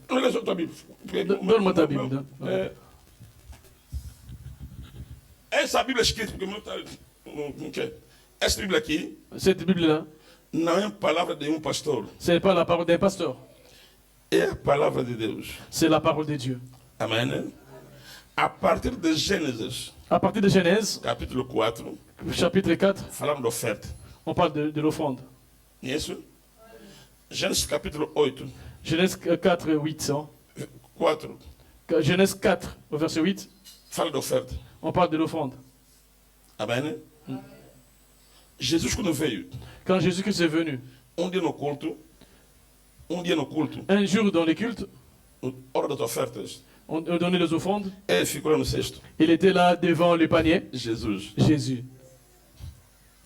Olha tua Bíblia. Donne-moi ta Bible. Essa Bíblia escrita, porque não quer. Essa Bíblia aqui, cette Bible-là, não é palavra de pastor. Ce n'est pas la parole d'un pasteur. É a palavra de Deus. C'est la parole de Dieu. Amen. A partir de Gênesis, à partir de Genèse, capítulo 4, chapitre 4, falamos de oferta. on parle de l'offrande. Isso? Gênesis capítulo 8. Genèse 4, 8. 4. Genèse 4, au verset 8, fala de oferta. On parle de l'offrande. Amen. Jesus quando veio, quand Jésus-Christ est venu, dia no culto, um dia no culto, Un jour dans les cultes, hora das ofertas, on donnait les offrandes. ele ficou lá no cesto. Il était là devant le panier. Jesus Jésus.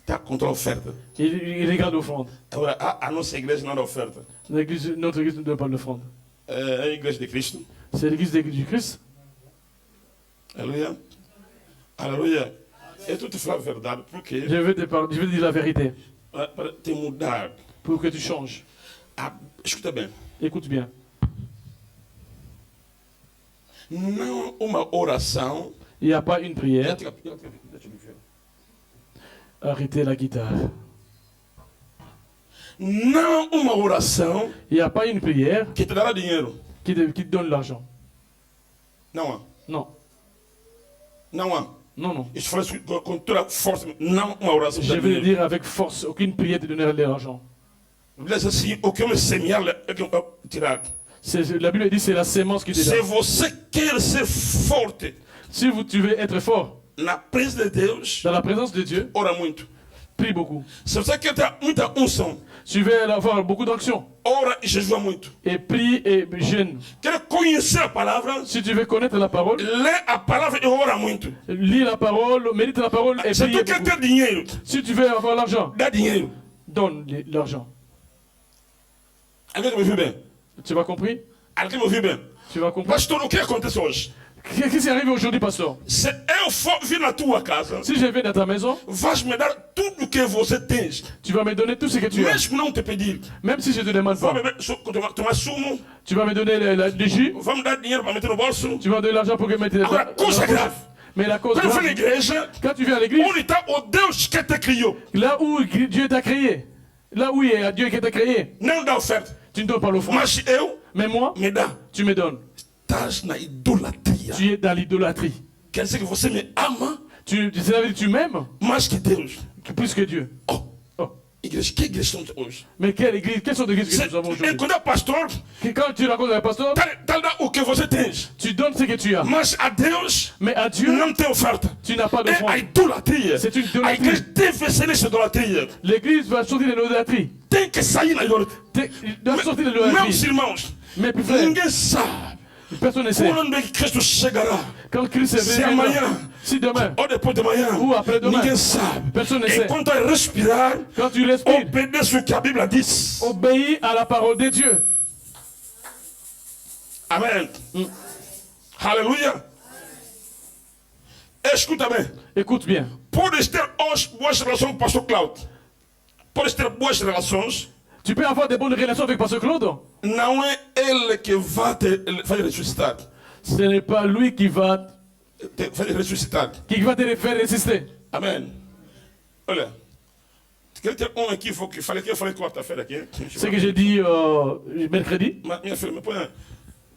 está contra a oferta. Il regarde l'offrande. Agora, a nossa igreja não dá oferta. Notre église ne donne pas l'offrande. É a igreja de Cristo. C'est l'église du Christ. Aleluia. Aleluia. Eu estou te falar a verdade, porque Je vais te dire la vérité. para te mudar. Pour que tu changes. Escuta bem. Écoute bien. Não uma oração. Il n'y a pas une prière. Arrêtez la guitare. Não uma oração Il n'y a pas une prière que te dará dinheiro. qui te donne l'argent. Não há. Non. Não há. Non, non. Isso fala com toda a força. Não uma oração. Je vais le dire avec force. Aucune prière te donnera de l'argent. Diz assim, o que eu me semear é que eu vou tirar. La Bible dit c'est la sémence qui te Se donne. você quer ser forte Si tu veux être fort na presença de Deus, dans la présence de Dieu, ora muito. prie beaucoup. Se você quer ter muita unção, Tu veux avoir beaucoup d'action ora e jejua muito. et prie et jeûne. Quer conhecer a palavra, Si tu veux connaître la parole, lê a palavra e ora muito. lis la parole, médite la parole et Se prie tu quer beaucoup. ter dinheiro, Si tu veux avoir l'argent, dá dinheiro. donne l'argent. Alguém me ouviu bem? Tu vas compris? Alguém me ouviu bem? Tu vas comprendre? Pastor, o que acontece hoje? Qu'est-ce qui arrive aujourd'hui, pasteur? Se eu for vir na tua casa, Si je vais dans ta maison, vais me dar tudo o que você tens, tu vas me donner tout ce que tu as. mesmo não te pedir. Même si je ne te demande Vou pas. beber, tomar sumo, Tu vas me donner le jus, vou me dar dinheiro para meter no bolso. tu vas me donner l'argent pour que je mette dans Agora, la coisa poche. grave. Mais la cause Quando eu fui na grave, igreja, quand tu viens à l'église, onde está o Deus que te criou? là où Dieu t'a créé, là où il y a Dieu qui t'a créé, Não dá oferta. tu ne donnes pas l'offrande. Mas eu, Mais moi, me dá. tu me donnes. Estás na idolatria. Tu es dans l'idolâtrie. Quer dizer que você me ama Tu m'aimes mais que Deus. plus que Dieu. Oh, Oh. igreja, que igreja estamos hoje? Mais quelle église, quelles sont les églises que nous avons E aujourd'hui? quando é pastor, Quand tu racontes à un pasteur, tá dá o que você tens. tu donnes ce que tu as. Mas a Deus Mais à Dieu, não tem oferta. tu n'as pas É a d'offrande. idolatria. C'est une A idolatrie. igreja deve ser nessa idolatria. L'église va sortir de l'idolâtrie. Tem que sair na idolatria. Il doit sortir de Meus l'idolâtrie. irmãos, Mais plus frère, ninguém sabe personne ne sait. quando é que Cristo chegará. Quand Christ est Se venu, amanhã, si demain, ou depois de manhã, ou après-demain, ninguém sabe. personne ne sait. Enquanto é respirar, Quand tu respires, obedeça o que a Bíblia diz. obéis à la parole de Dieu. Amém. Aleluia. Escuta bem. Écoute bien. Podes ter hoje boas relações com o pastor Cláudio. Podes ter boas relações. Tu peux avoir des bonnes relations avec Pasteur Claude. Não é ele que vai te ressuscitar. Ce n'est pas lui qui va Te ressuscitar. te faire résister. Amém. Olha. Queria ter um equívoco que falei que eu falei quarta-feira aqui. Ce que j'ai dit mercredi, Minha filha, me põe.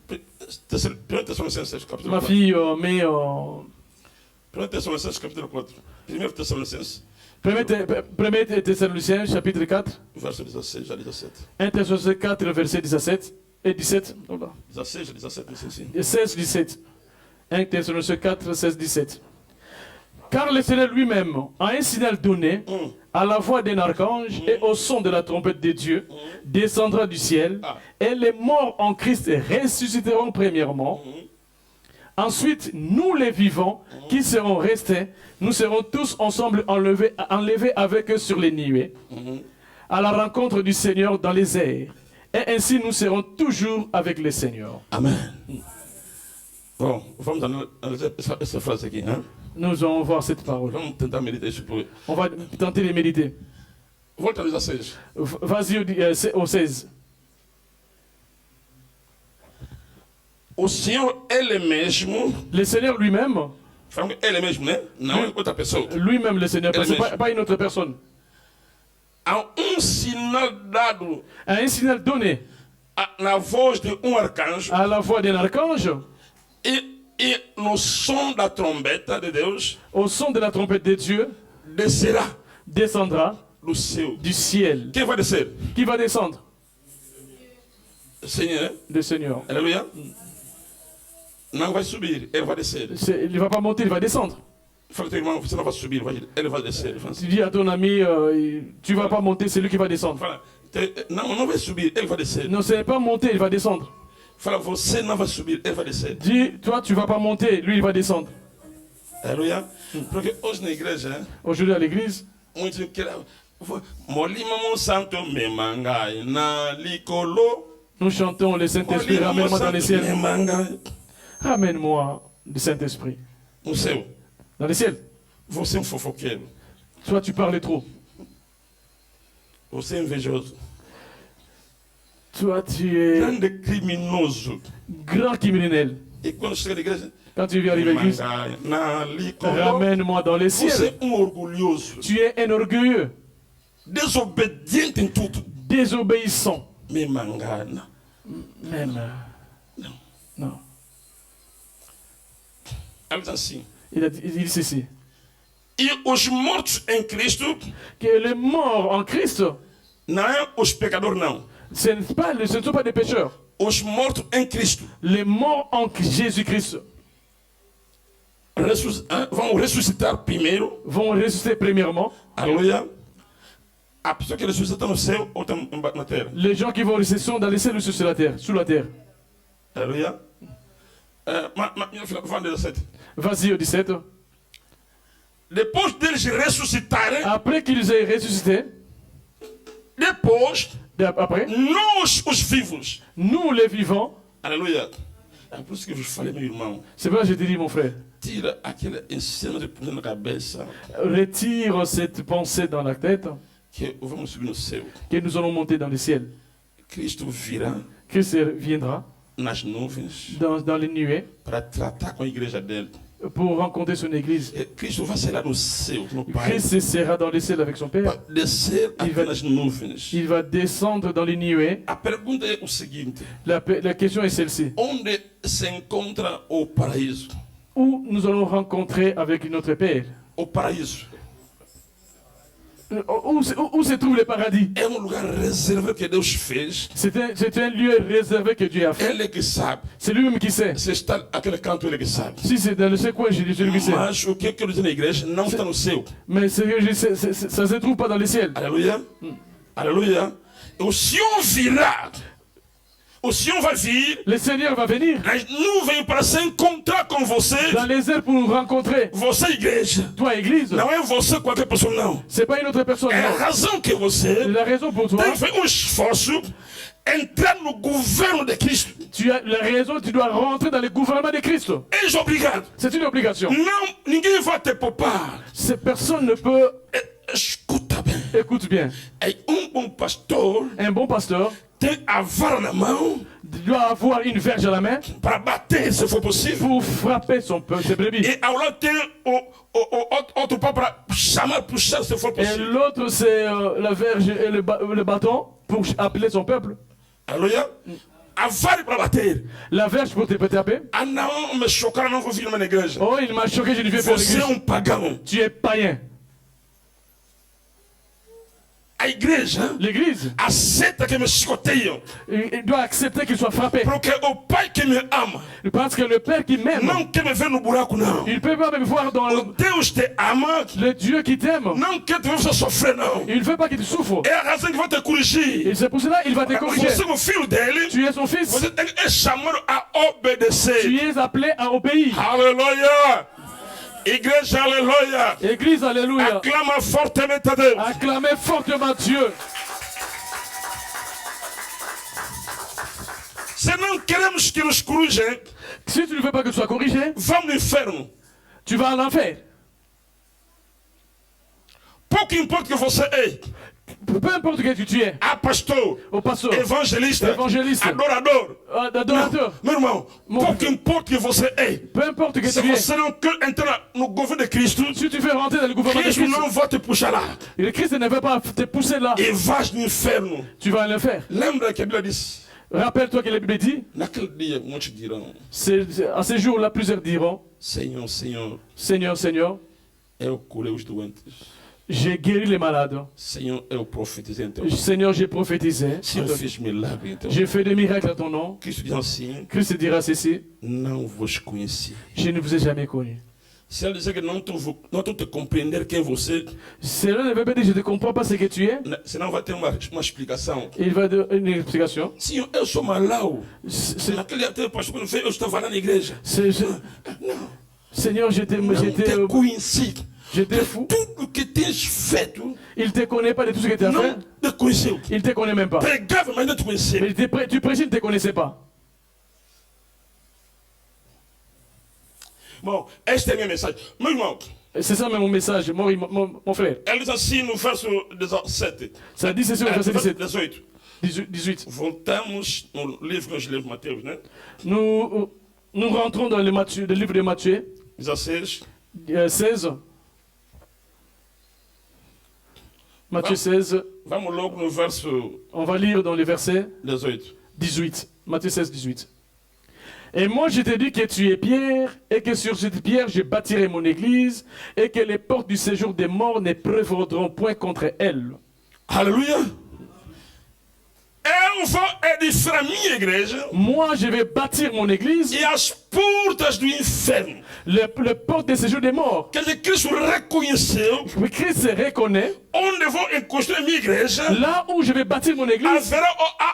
1 Tessalonicenses, capítulo ma 4. fille met 1 Tessalonicenses, capítulo 4. 1 Tessalonicenses, 1 Thessaloniciens, chapitre 4, verso 16 a 17. 1 Thessaloniciens 4, verset 17 et 17. Voilà. 16 a 17, diz assim. 16, 17. 1 Thessaloniciens 4, 16, 17. Car le Seigneur lui-même a un signal donné à la voix d'un archange et au son de la trompette de Dieu, descendra du ciel, et les morts en Christ ressusciteront premièrement. Ensuite, nous les vivants qui serons restés, nous serons tous ensemble enlevés avec eux sur les nuées, à la rencontre du Seigneur dans les airs. Et ainsi nous serons toujours avec le Seigneur. Amen. Bom, vamos analisar essa frase aqui, hein? Nous allons voir cette parole. Vamos tentar meditar isso por. On va tenter de méditer. Volta a 16. Vas-y au 16. O Senhor, Ele mesmo, Le Seigneur lui-même, falando Ele mesmo, né? Não é outra pessoa. lui-même le Seigneur, parce que pas une autre personne, Há sinal dado a un signal donné na voz de arcanjo à la voix d'un archange, e no som da trombeta de Deus, au son de la trompette de Dieu, descerá descendra do céu. du ciel. Quem vai descer? Qui va descendre? Senhor, né? Le Seigneur. Aleluia. Não vai subir, ele vai descer. Il ne va pas monter, il va descendre. Effectivement, ça va subir, elle va descer. Tu dis à ton ami, tu ne vas pas monter, c'est lui qui va descendre. Voilà. Non, on va subir, elle va descer. Non, ce n'est pas monter, il va descendre. Voilà, você não vai subir, elle va descer. Dis, toi, tu ne vas pas monter, lui, il va descendre. Alléluia. Porque hoje na igreja, Aujourd'hui à l'église, muito que molima mon santo me mangai na likolo. nous chantons le Saint-Esprit, ramène-moi dans les ciels. Ramène-moi le Saint-Esprit. No céu. Dans les ciels. Você um fofoqueiro. Toi, tu parles trop. Você é invejoso. Toi, tu es Grande criminoso. grand criminel. E quando chega na igreja, Quand tu viens à l'église, na likolo. ramène-moi dans les Você ciels. é orgulhoso. Tu es un orgueilleux, Desobediente em tudo. désobéissant. Me mangana. Même. Non. Ela diz assim. Il dit ceci. E os mortos em Cristo Que les morts en Christ, não é os pecadores, não. ce ne sont pas des pécheurs. Os mortos em Cristo Les morts en Jésus-Christ vão ressuscitar primeiro. vont ressusciter premièrement. Aleluia. A pessoa que ressuscita no céu ou está na terra. Les gens qui vont ressusciter sont dans les ciels ou sur la terre. Sous la terre. Aleluia. Minha filha, vão 17. Vas-y au 17. Depois deles ressuscitarem, Après qu'ils aient ressuscité, depois après, nós, os vivos. nous les vivants, Aleluia. É por isso que eu vos falei, meu irmão. c'est vrai que je te dis mon frère, Tira aquele ensino de pôr na cabeça retire cette pensée dans la tête que vamos subir no céu. que nous allons monter dans les ciels. Cristo virá Christ viendra nas nuvens dans les nuées para tratar com a igreja dele. pour rencontrer son église. E Cristo vai ser lá no céu, no Pai. Christ sera dans les ciels avec son Père. Vai descer aqui nas nuvens. Il va descendre dans les nuées. A pergunta é o seguinte: La question est celle-ci. onde se encontra o paraíso? Où nous allons rencontrer avec notre Père? O paraíso Où se trouve le paradis? é lugar reservado que Deus fez. C'est un lieu réservé que Dieu a fait. Ele que sabe. C'est lui-même qui sait. Se está aquele canto, ele que sabe. Si c'est dans le seul coin, c'est lui qui sait. Mas o que eu quero dizer na igreja não está no céu. Mais ça ne se trouve pas dans les ciels. Aleluia. Aleluia. O Senhor virá. O Senhor vai vir Le Seigneur va venir nas nuvens para se encontrar com você. dans les airs pour nous rencontrer. Você, igreja. Toi, Église, Não é você qualquer pessoa, não. c'est pas une autre personne. É a Non. razão que você La raison pour toi, tem que fazer esforço entrar no governo de Cristo. tu as la raison, tu dois rentrer dans le gouvernement de Christ. És obrigado. C'est une obligation. Não, ninguém vai te poupar. Cette personne ne peut. Escuta bem. Écoute bien. É bom pastor Un bon pasteur tem a vara na mão doit avoir une verge à la main para bater, se for possível. pour frapper ses brebis. E ao lado tem outro pau para chamar, puxar, se for Et possível. l'autre, c'est la verge et le bâton pour appeler son peuple. Aleluia. A vara para bater. La verge pour te taper. Ah não, me chocaram, não vou vir na igreja. Oh, il m'a choqué, je ne viens pas à Você é l'église. pagão. Tu es païen. A igreja L'église, aceita que me chicoteiam. il doit accepter qu'il soit frappé. Porque o pai que me ama Parce que le Père qui m'aime, não quer me ver no buraco, não. il ne peut pas me voir dans O Deus te ama, le Dieu qui t'aime. não quer te ver você sofrer, não. Il ne veut pas que tu souffres. É a razão que vai te corrigir. Et c'est pour cela qu'il va te corriger. Você é o filho dele, Tu es son fils. você tem que chamado a obedecer. Tu es appelé à obéir. Aleluia! Igreja, aleluia! Église, alléluia. Aclama fortemente a Deus. Acclamez fortement Dieu. Se não queremos que nos corujam, Si tu ne veux pas que tu sois corrigé, vamos no inferno. tu vas en enfer. Pouco importa que você é. Peu importe que tu es. Pastor, Au pasteur, evangelista, Evangelista. adorador. adorateur. Meu irmão, pouco importa que você é. Peu importe que Se tu es. você não quer entrar no governo de Cristo, Si tu veux rentrer dans le gouvernement de Cristo Christ, não vai te puxar lá. le Christ ne veut pas te pousser là. E vais no inferno. Tu vas en enfer. Lembra que a Bíblia disse? Rappelle-toi que la Bible dit, Naquele dia, muitos dirão: à ces jours-là, plusieurs diront, Senhor, Senhor, Seigneur, Seigneur, eu curei os doentes. j'ai guéri les malades. Senhor, eu profetizei em teu nome. Seigneur, j'ai prophétisé. Senhor, eu fiz milagre em teu nome. J'ai fait des miracles à ton nom. Cristo diz assim: Christ dira ceci, não vos conheci. je ne vous ai jamais connu. Se ele dizer que não estou te compreender quem você, Cela ne veut pas dire je ne comprends pas ce que tu es. senão vai ter uma explicação. Il va donner une explication. Sim, eu sou malau. C'est- Naquele até pastor quando eu estava lá na igreja. Não, Seigneur, j'étais não te conheci. j'étais fou. Tudo que tens feito, Il ne te connaît pas de tout ce que tu as fait. não te conheceu. Il ne te connaît même pas. Pregava, mas não te conheceu. Mais tu prêches, il ne te connaissait pas. Bom, esta é a minha mensagem. Meu irmão, C'est ça même mon message, mon frère. ele diz assim no verso 17. Ça dit ceci au verset 17. 18. 18. Voltamos no livro que nós lemos, Mateus, né? Nous rentrons dans le livre de Matthieu, 16. 16. Matthieu 16. Vamos logo no verso On va lire dans le verset 18. 18. Matthieu 16, 18. Et moi je te dis que tu es Pierre, et que sur cette pierre je bâtirai mon église, et que les portes du séjour des morts ne prévaudront point contre elle. Aleluia. Eu vou edificar a minha igreja Moi je vais bâtir mon église, e as portas do inferno. le porte du séjour des morts. Quer dizer, Cristo reconheceu Oui, Christ se reconnaît, onde vou construir a minha igreja, là où je vais bâtir mon église, haverá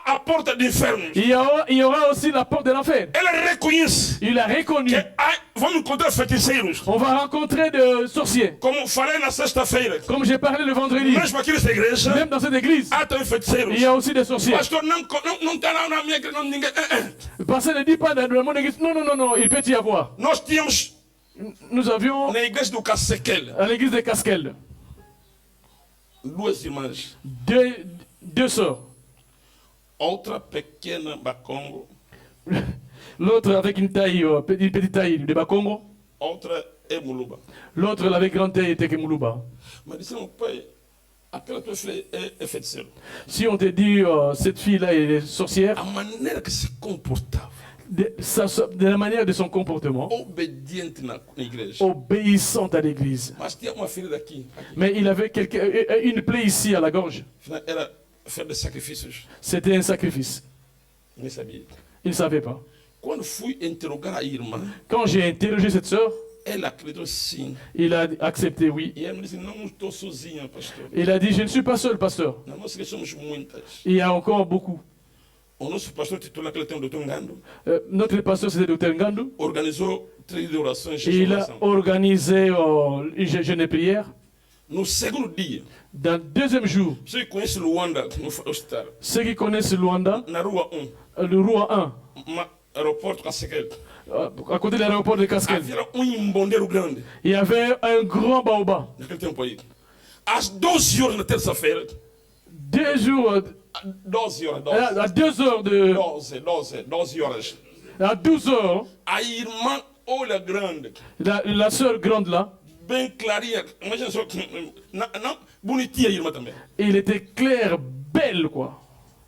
a porta do inferno. il y aura aussi la porte de l'enfer. Ele reconhece Il a reconnu. que vamos encontrar feiticeiros. On va rencontrer des sorciers. Como falei na sexta-feira, Comme j'ai parlé le vendredi, mesmo aqui nesta igreja, même dans cette église, há também feiticeiros. il y a aussi des sorciers. Pastor, não está lá na minha igreja, não, ninguém. Le pasteur ne dit pas dans mon église, non, non, non, non, il peut y avoir. Nós tínhamos Nous avions na igreja do Cacequel à l'église de Casquel duas irmãs. deux sœurs. Outra pequena Bacongo, L'autre avec une taille, une petite taille de Bakongo. outra é Muluba. L'autre avec grande taille était Kemuluba. Mas disseram, pai, aquela tua filha é feiticeira. Si on te dit, cette fille-là est sorcière, A maneira que se comportava, de la manière de son comportement, obediente na igreja. obéissante à l'église. Mas tinha uma filha daqui, Mais il avait une plaie ici à la gorge. afinal, era faire des sacrifícios. C'était un sacrifice. Nem sabia. Il ne savait pas. Quando fui interrogar a irmã, Quand j'ai interrogé cette sœur, ela acreditou sim. il a accepté oui. E ela me disse, não estou sozinha, pastor. Il a dit, je ne suis pas seul, pasteur. Na nossa igreja somos muitas. Il y a encore beaucoup. O nosso pastor titular, que ele tem o doutor Ngando, Notre pasteur, c'était Dr Ngandou. organizou 3 de orações Et de il a oração. organisé une jeûne et prière. No segundo dia, Dans le deuxième jour, você conhece Luanda, no hospital, ceux qui connaissent Luanda, na rua 1, le roi aeroporto Cacequel, 1, à côté de l'aéroport de Casquel, havia imbondeiro grande il y avait un grand baobab. naquele tempo aí. Às 12 horas na terça-feira, 2 jours, 12 horas, à 2 heures de. 12 horas, À 12 heures, a irmã olha grande, la sœur grande là, bem clarinha, imagina só, não, bonitinha a irmã também. il était clair, belle quoi.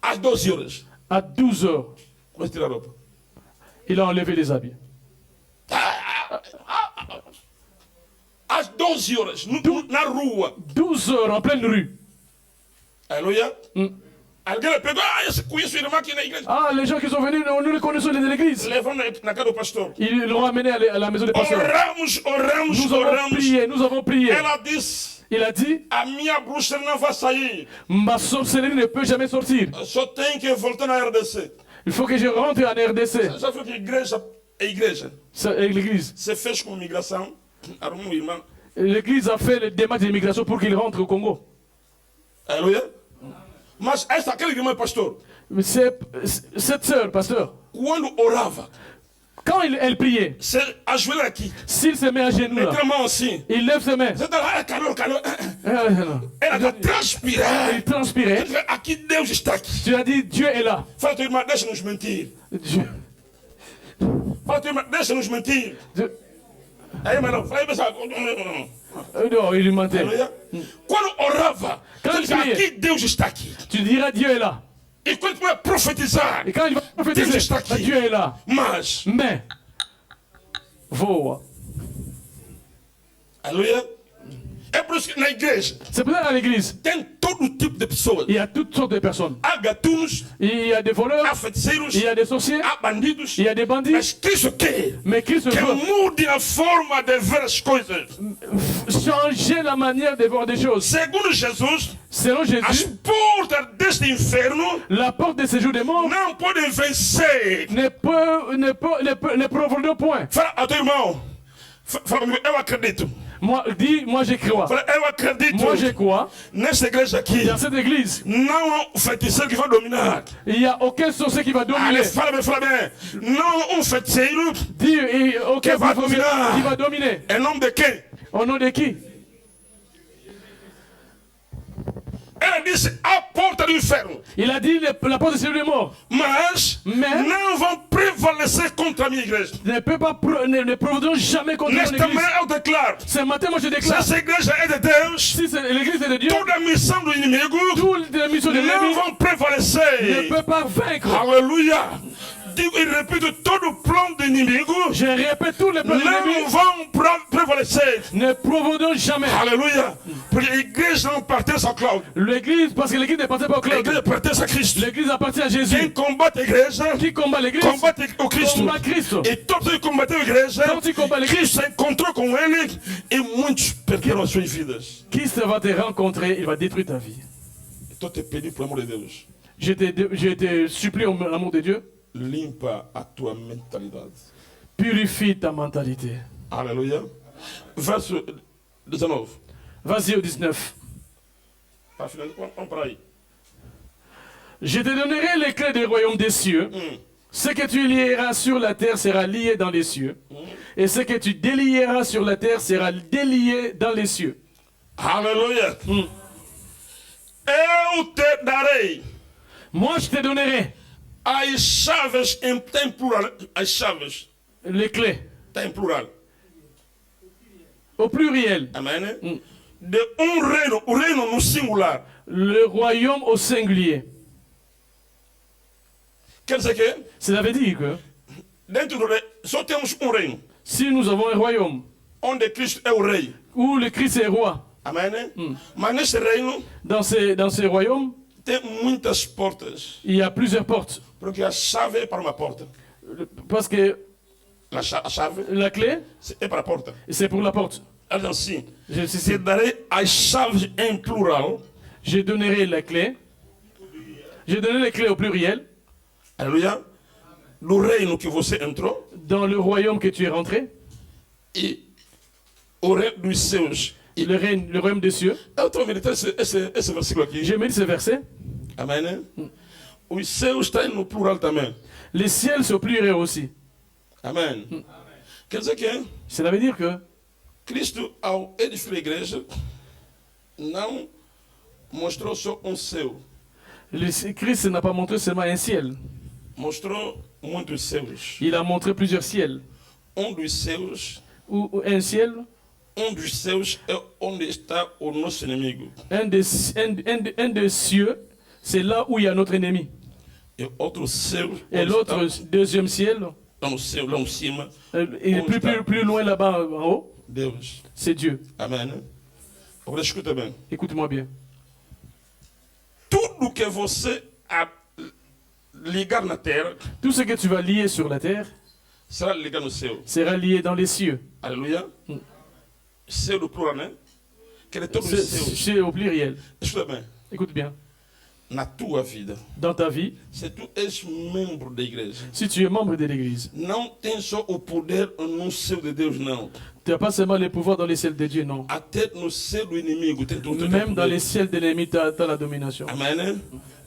Às 12 horas, À 12 heures, começa a tirar a roupa. il a enlevé les habits. Às 12 horas, na rua. 12 heures en pleine rue. Aleluia. Alguém pegou, eu conheço a irmã aqui na igreja. Ah, les gens qui sont venus, nous les connaissons de l'église. Levando na casa do pastor. Ils l'ont amené à la maison des pasteurs. Nous avons prié. Ela disse, Il a dit, a minha bruxa não vai sair. ma sorcellerie ne peut jamais sortir. Só tem que voltar na RDC. Il faut que je rentre en RDC. Já viu que igreja é igreja. L'église. Você fez com imigração, arrumou um irmão. L'église a fait le démarche d'immigration pour qu'il rentre au Congo. Aleluia. Mas aquela irmã, pastor, Mais cette sœur, pasteur, quando orava, quand elle priait, se ajoelha aqui, s'il se met à genoux là, mete a mão assim. il lève ses mains. Você tá lá, calor. Non. Ela está transpirar. Il transpirait. Aqui Deus está aqui. Tu as dit, Dieu est là. Fala, tua irmã, deixa-nos mentir. Dieu- Fala, tua irmã, deixa-nos mentir. Dieu- Aí, mano, fala aí, pessoal. Non, il lui mentait. Aleluia. Quando orava, Quando ele dizia, cria. aqui Deus está aqui. Tu diras, Dieu est là. E quando tu vai profetizar, Et quand il va Deus prophétiser, está aqui. Dieu est là. Mas, Mais, voa. aleluia. É por isso que na igreja C'est pour ça qu'à l'église, tem todo tipo de pessoas. il y a toutes sortes de personnes. Há gatunos, Il y a des voleurs, há feiticeiros, il y a des sorciers, há bandidos. il y a des bandits. Mas Cristo quer Mais Christ que veut mude a forma de ver as coisas. changer la manière de voir des choses. Segundo Jesus, Selon as Jésus, portas deste inferno la porte de séjour des morts não podem vencer. ne provoque point. Fala ao teu irmão. Fala comigo, eu acredito. Moi, dis, moi je crois. Fala, eu acredito. Moi je crois. Nesta igreja aqui, Dans cette église, não há um feiticeiro que vai dominar. il n'y a aucun sorcier qui va dominer. Allez, fala bem. Não há um feiticeiro. Dis, et aucun Qui va sorcier dominer. qui va dominer. Em nome de quem? Au nom de qui? Ela disse a porta do inferno. Il a dit la porte de séjour des morts. Mas Mais- não vão prevalecer contra a minha igreja. Ne provoquons jamais contre mon Nesta église. manhã eu declaro. Ce matin, moi je Se déclare, essa igreja é de Deus, si l'église est de Dieu, toda a missão do inimigo toutes les missions de não l'ennemi vão ne prevalecer. peuvent pas vaincre. Aleluia. Digo e repito, todo o plano do inimigo Je répète, tous les plans de l'ennemi não vão prevalecer. ne provoquons jamais. Aleluia. Porque a igreja não pertence ao Cláudio. L'église, parce que l'église n'appartient pas au A Claude. igreja pertence a Cristo. L'église appartient à Quem Jésus. combate a igreja, Qui combat l'église combate o Cristo. combat Cristo. E todos que combateram a igreja, Todos que combatem a igreja. Cristo se encontrou com ele e muitos perderam as suas vidas. Christ va te rencontrer, il va détruire ta vie. Então te pedi, por amor de Deus, Je te supplie au amour de Dieu, limpa a tua mentalidade. purifie ta mentalité. Aleluia. Verso 19. Vas-y au 19. Para finalizar, vamos para aí. Je te donnerai les clés des royaumes des cieux. Ce que tu lieras sur la terre sera lié dans les cieux. Et ce que tu délieras sur la terre sera délié dans les cieux. Aleluia. Eu te darei Moi, je te donnerai as chaves em plural. As chaves les clés está em plural. au pluriel. Amém? De reino, o reino no singular. Le royaume au singulier. Quer dizer que Cela veut dire que dentro do reino só temos reino, si nous avons un royaume onde Cristo é o rei. où le Christ est roi, Amém? Mas nesse reino dans ces royaumes, tem muitas portas. il y a plusieurs portes. Porque a chave é para uma porta. Parce que A chave la clé, é para a porta. c'est pour la porte. Ela diz assim: Je, te darei as chaves em plural. je donnerai la clé. Je donnerai les clés au pluriel. Aleluia. No reino que você entrou Dans le royaume que tu es rentré, e o reino dos seus. le royaume des cieux. Eu estou a meditar esse versículo aqui. J'ai mis ce verset. Amém, né? Os seus está no plural também. Les ciels sont pluriels aussi. Amém. Quer dizer que Cela veut dire que Cristo, ao edificar a igreja, não mostrou só céu. Christ n'a pas montré seulement un ciel. Mostrou muitos céus. Il a montré plusieurs ciels. Dos céus, Ou un ciel, dos céus é onde está o nosso inimigo. un des cieux, c'est là où il y a notre ennemi. E outro céu, Et l'autre, deuxième ciel, lá no céu, lá em cima, et plus loin là-bas en haut, Deus. c'est Dieu. Amém. Agora escuta bem. Écoute-moi bien. Tudo que você ligar na terra Tout ce que tu vas lier sur la terre será ligado no céu. sera lié dans les cieux. Aleluia. Céu do plural, né? Que é todos os céus. C'est au pluriel. Escuta bem. Écoute bien. Na tua vida, Dans ta vie, se tu és membro da igreja, si tu es membre de l'église, não tem só o poder no céu de Deus, não. tu n'as pas seulement les pouvoirs dans les ciels de Dieu, non. Até no céu do inimigo tem tudo. Même dans les ciels de l'ennemi, tu as la domination. Amém, né?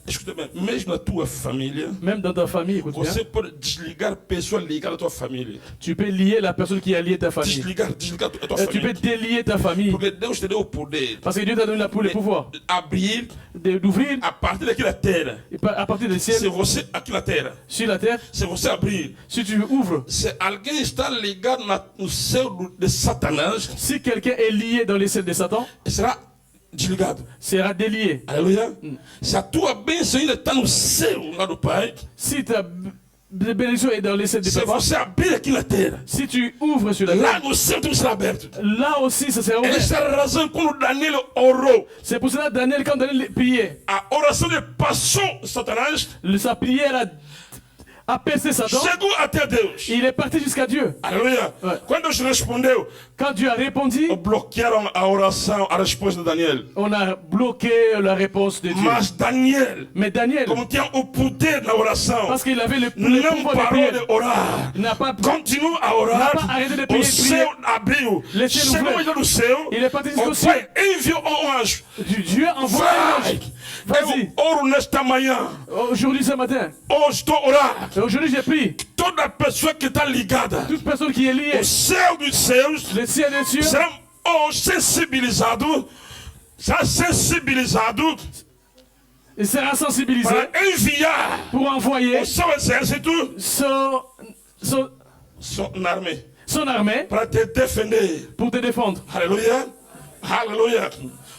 Escuta bem, mesmo na tua família, Même dans ta famille, écoute bien. você pode desligar pessoas ligadas à tua família. Tu peux lier la personne qui a lié ta famille. Desligar a tua Tu peux família. délier ta famille. Porque Deus te deu o poder Parce que Dieu t'a donné le pouvoir abrir d'ouvrir a partir daquela terra. à partir des Se ciels você, aqui na terra, sur la terre. se você abrir, Si tu ouvres, se alguém está ligado no céu de Satanás, si quelqu'un est lié dans les ciels de Satan, será desligado. sera délié. Aleluia. Se a tua bênção ainda está no céu lá do Pai, Si ta La bénédiction est dans les sept Se dépenses. você abrir aqui na terra, Si tu ouvres sur la lá terre, no céu tudo será aberto. là aussi ça sera ouvert. Essa é a razão quando Daniel orou, C'est pour cela que Daniel, quand Daniel priait, a oração dele passou Satanás, sa prière a percé Satan. chegou até Deus. Il est parti jusqu'à Dieu. Aleluia. Ouais. Quando Deus respondeu, Quand Dieu a répondu, bloquearam a oração, a resposta de Daniel. on a bloqué la réponse de Dieu. Mas Daniel, Mais Daniel, como tinha o poder na oração, parce qu'il avait le não pouvoir de parou prier, de orar. n'a pas Continua a orar. N'a pas arrêté de prier, O céu prier. abriu. Laissez-le Chegou ouvrir. ainda no céu. Il est parti jusqu'au O ciel. Pai enviou um anjo. Dieu envoie un Vai. ange. Vas-y. Eu oro nesta manhã. Aujourd'hui, ce matin, Hoje estou a orar. et aujourd'hui j'ai pris Toda pessoa que está ligada, toute personne qui est liée, o céu dos céus, le ciel des cieux, será sensibilizado, il sera sensibilisé para enviar pour envoyer o seu exército, son armée para te defender. pour te défendre. Aleluia. Aleluia.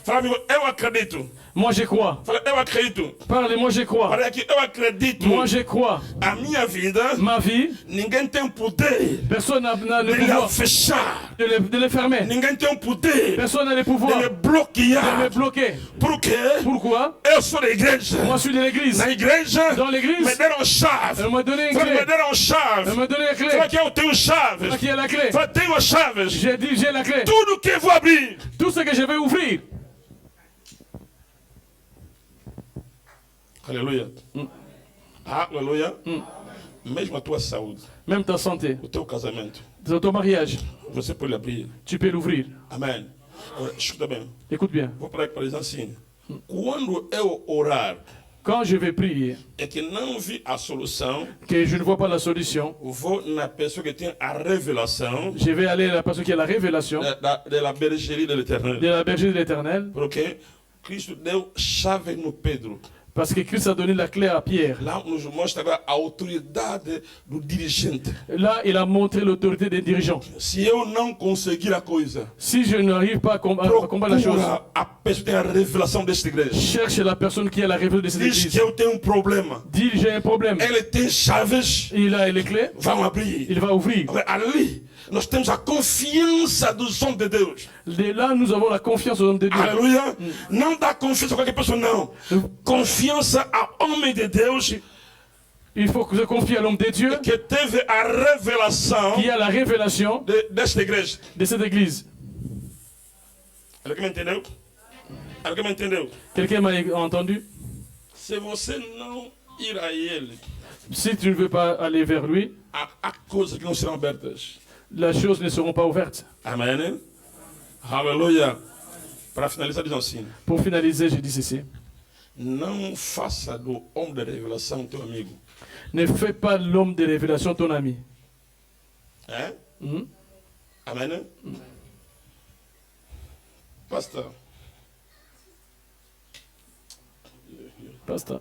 Fala, amigo, eu acredito. Moi je crois. Fala, eu acredito. Parlez, moi je crois. Fala aqui, eu acredito. Moi je crois. A minha vida, Ma vie, ninguém tem poder personne n'a le de pouvoir la fechar. de les fermer. Ninguém tem poder Personne n'a le de pouvoir me de bloquear. me bloquer. Por quê? Pourquoi? Eu sou da igreja. Moi je suis de l'église. Na igreja, Dans l'église, me deram chave. elle m'a donné une Fala, me clé. deram chave. Elle m'a donné la clé. Fala que eu tenho chaves. Qui est la clé? Fala, tenho as chaves. J'ai dit, j'ai la clé. Tudo que eu vou abrir. Tout ce que je vais ouvrir. Aleluia. Aleluia. Mesmo a tua saúde, Même ta santé, o teu casamento, ton mariage, você pode abrir. tu peux l'ouvrir. Amém. Agora, escuta bem. Écoute bien. Vou parar aqui para dizer assim. Quando eu orar, Quand je vais prier, é que não vi a solução, que je ne vois pas la solution, vou na pessoa que tem a revelação je vais aller à la personne qui a la révélation de la bergerie de l'éternel. de la bergerie de l'éternel. Porque Cristo deu chave no Pedro. Parce que Christ a donné la clé à Pierre. Lá nos mostra agora a autoridade do dirigente. Là, il a montré l'autorité des dirigeants. Se eu não conseguir a coisa, Si je n'arrive pas à combattre la chose, procura a pessoa que tem a revelação desta igreja. cherche la personne qui a la révélation de cette Diz que église. eu tenho um problema. Dis, j'ai un problème. Ele tem chaves, Il a les clés, vão abrir. il va ouvrir. Agora, ali, nós temos a confiança dos homens de Deus. De là, nous avons la confiance aux hommes de Dieu. Aleluia. Não dá confiança a qualquer pessoa, não. Confiança a homem de Deus Il faut que je confie à l'homme de Dieu que teve a revelação qui a la révélation desta igreja. de cette église. Alguém me entendeu? Alguém me entendeu? Quelqu'un m'a entendu? Se você não ir a ele, Si tu ne veux pas aller vers lui, há coisas que não serão abertas. les choses ne seront pas ouvertes. Amém? Aleluia. Para finalizar, diz assim: Pour finaliser, je dis ceci. não faça do homem da revelação teu amigo. Ne fais pas l'homme de révélation ton ami. Hein? Hmm? Amém? Pastor, Pasteur,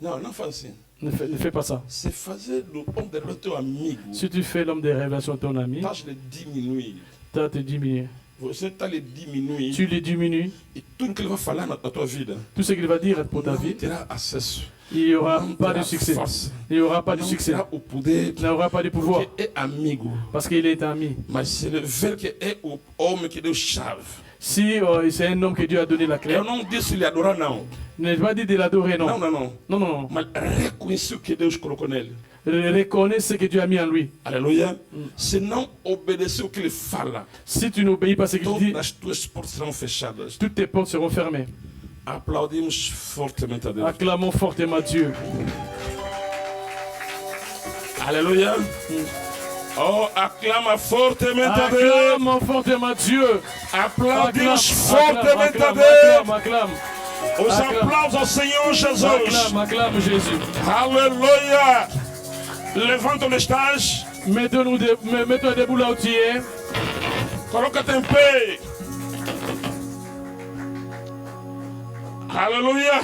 não faz assim. ne fais pas ça. Se fazer do homem da revelação teu amigo, Si tu fais l'homme de révélation ton ami, estás a diminuir. tu vas te diminuer. Você está a diminuir. Tu le diminues. E tudo que ele vai falar na tua vida Tout ce qu'il va dire pour ta não vie, terá acesso. il n'y aura Não pas terá de succès. força. Il n'y aura pas de Não succès. terá o poder. Il n'aura pas de pouvoir. Porque é amigo. Parce qu'il est ami. Mas se ele ver que é o homem que deu chave. Si c'est un homme que Dieu a donné la clé, Eu não disse lhe adorar, não. ne pas dit de l'adorer, Não, non. não, não. Non, non, non. Mas reconhecer o que Deus colocou nele. Reconnais ce que Dieu a mis en lui. Aleluia. Se não obedecer o que ele fala, Si tu n'obéis pas à ce qu'il dit, todas as tuas portas serão fechadas. toutes tes portes seront fermées. Aplaudimos fortemente a Deus. Acclamons fortement Dieu. Aleluia. Oh, aclama fortemente a Deus. Acclamons fortement Dieu. Aplaudimos Acclame, fortemente a acclame, Deus. acclame, Os Acclame. aplausos ao Senhor Jesus. acclame, acclame Jésus. Aleluia. Levanta onde estás. Mets-toi debout là où tu es. Coloca-te em pé. Aleluia.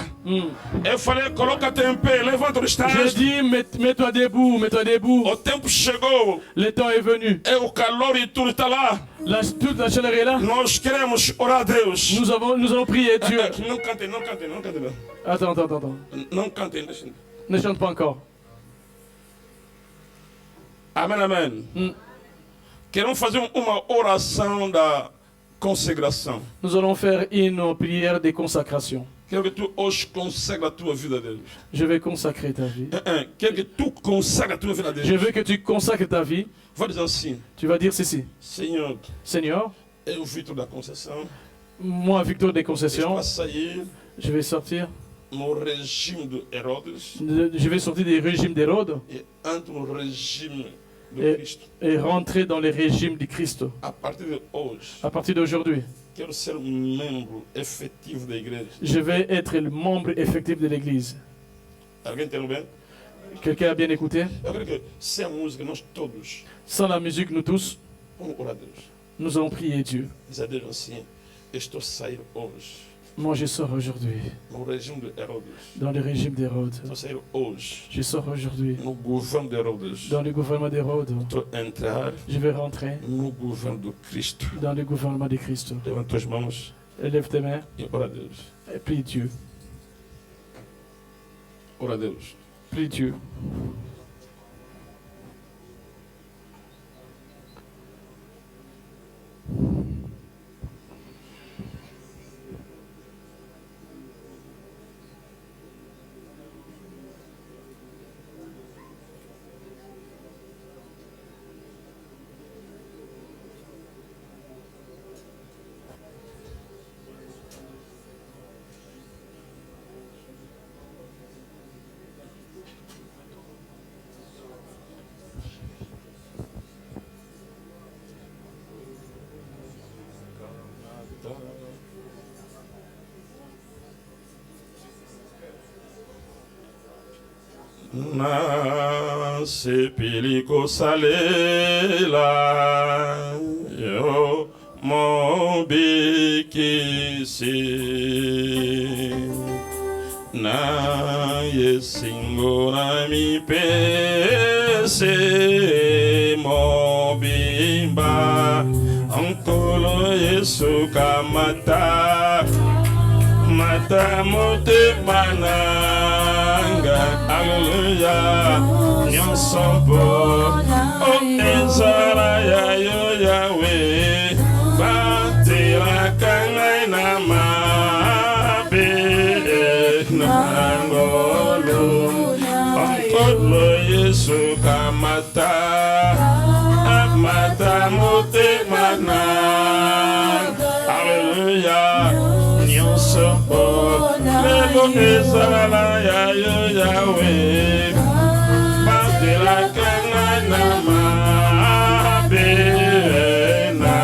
Eu falei, coloca-te em pé. Levanta onde Je estás. dis, mets-toi debout, mets-toi debout. O tempo chegou. Le temps est venu. É o calor e tudo está lá. Toute la chaleur est là. Nós queremos orar a Deus. Nous allons prier Dieu. Não cantem, não cantem, não cantem. Attends. Não cantem. Deixa. Ne chante pas encore. Amen, amen. Queremos fazer uma oração da consagração. Nous allons faire une prière de consacration. Quero que tu hoje consagra a tua vida a Deus. Je vais consacrer ta vie. Quero que tu consagra a tua vida a Deus. Je veux que tu consacres ta vie. Vai dizer assim: Tu vas dire ceci. Senhor, Seigneur, eu, Vitor da Conceição, moi, Victor des estou Concessions, a sair je vais sortir. no regime de Herodes Je vais sortir des régimes d'Hérode e entro no regime de Et- Cristo. et rentrer dans les régimes du Christ. A partir de hoje, À partir d'aujourd'hui, quero ser membro efetivo da igreja. je vais être le membre effectif de l'Église. Alguém entendeu bem? Quelqu'un a bien écouté? Eu quero que, sem a música, nós todos Sans la musique, nous tous, vamos orar a Deus. nous allons prier Dieu. Diz a Deus assim: estou a sair hoje Moi, je sors aujourd'hui no regime de Herodes. dans le régime d'Hérode. Estou a sair hoje Je sors aujourd'hui no governo de Herodes. dans le gouvernement d'Hérode. Estou a entrar Je vais rentrer no governo do Cristo. dans le gouvernement de Christ. Levanta tuas mãos Lève tes mains e ora a Deus. et prie Dieu. Ora a Deus. Prie Dieu. Na sepilico salela yo mobikisi na yesingo na mi pese mobimba ankolo yesu kamata mata mote mananga hallelujah nyonsompo o ezala ya yo yawe batela kangai na mabe nangolo ankolo yesu kamata mata mote mananga hallelujah Lelo ezala ya yo yawe Batela kanga na mabe na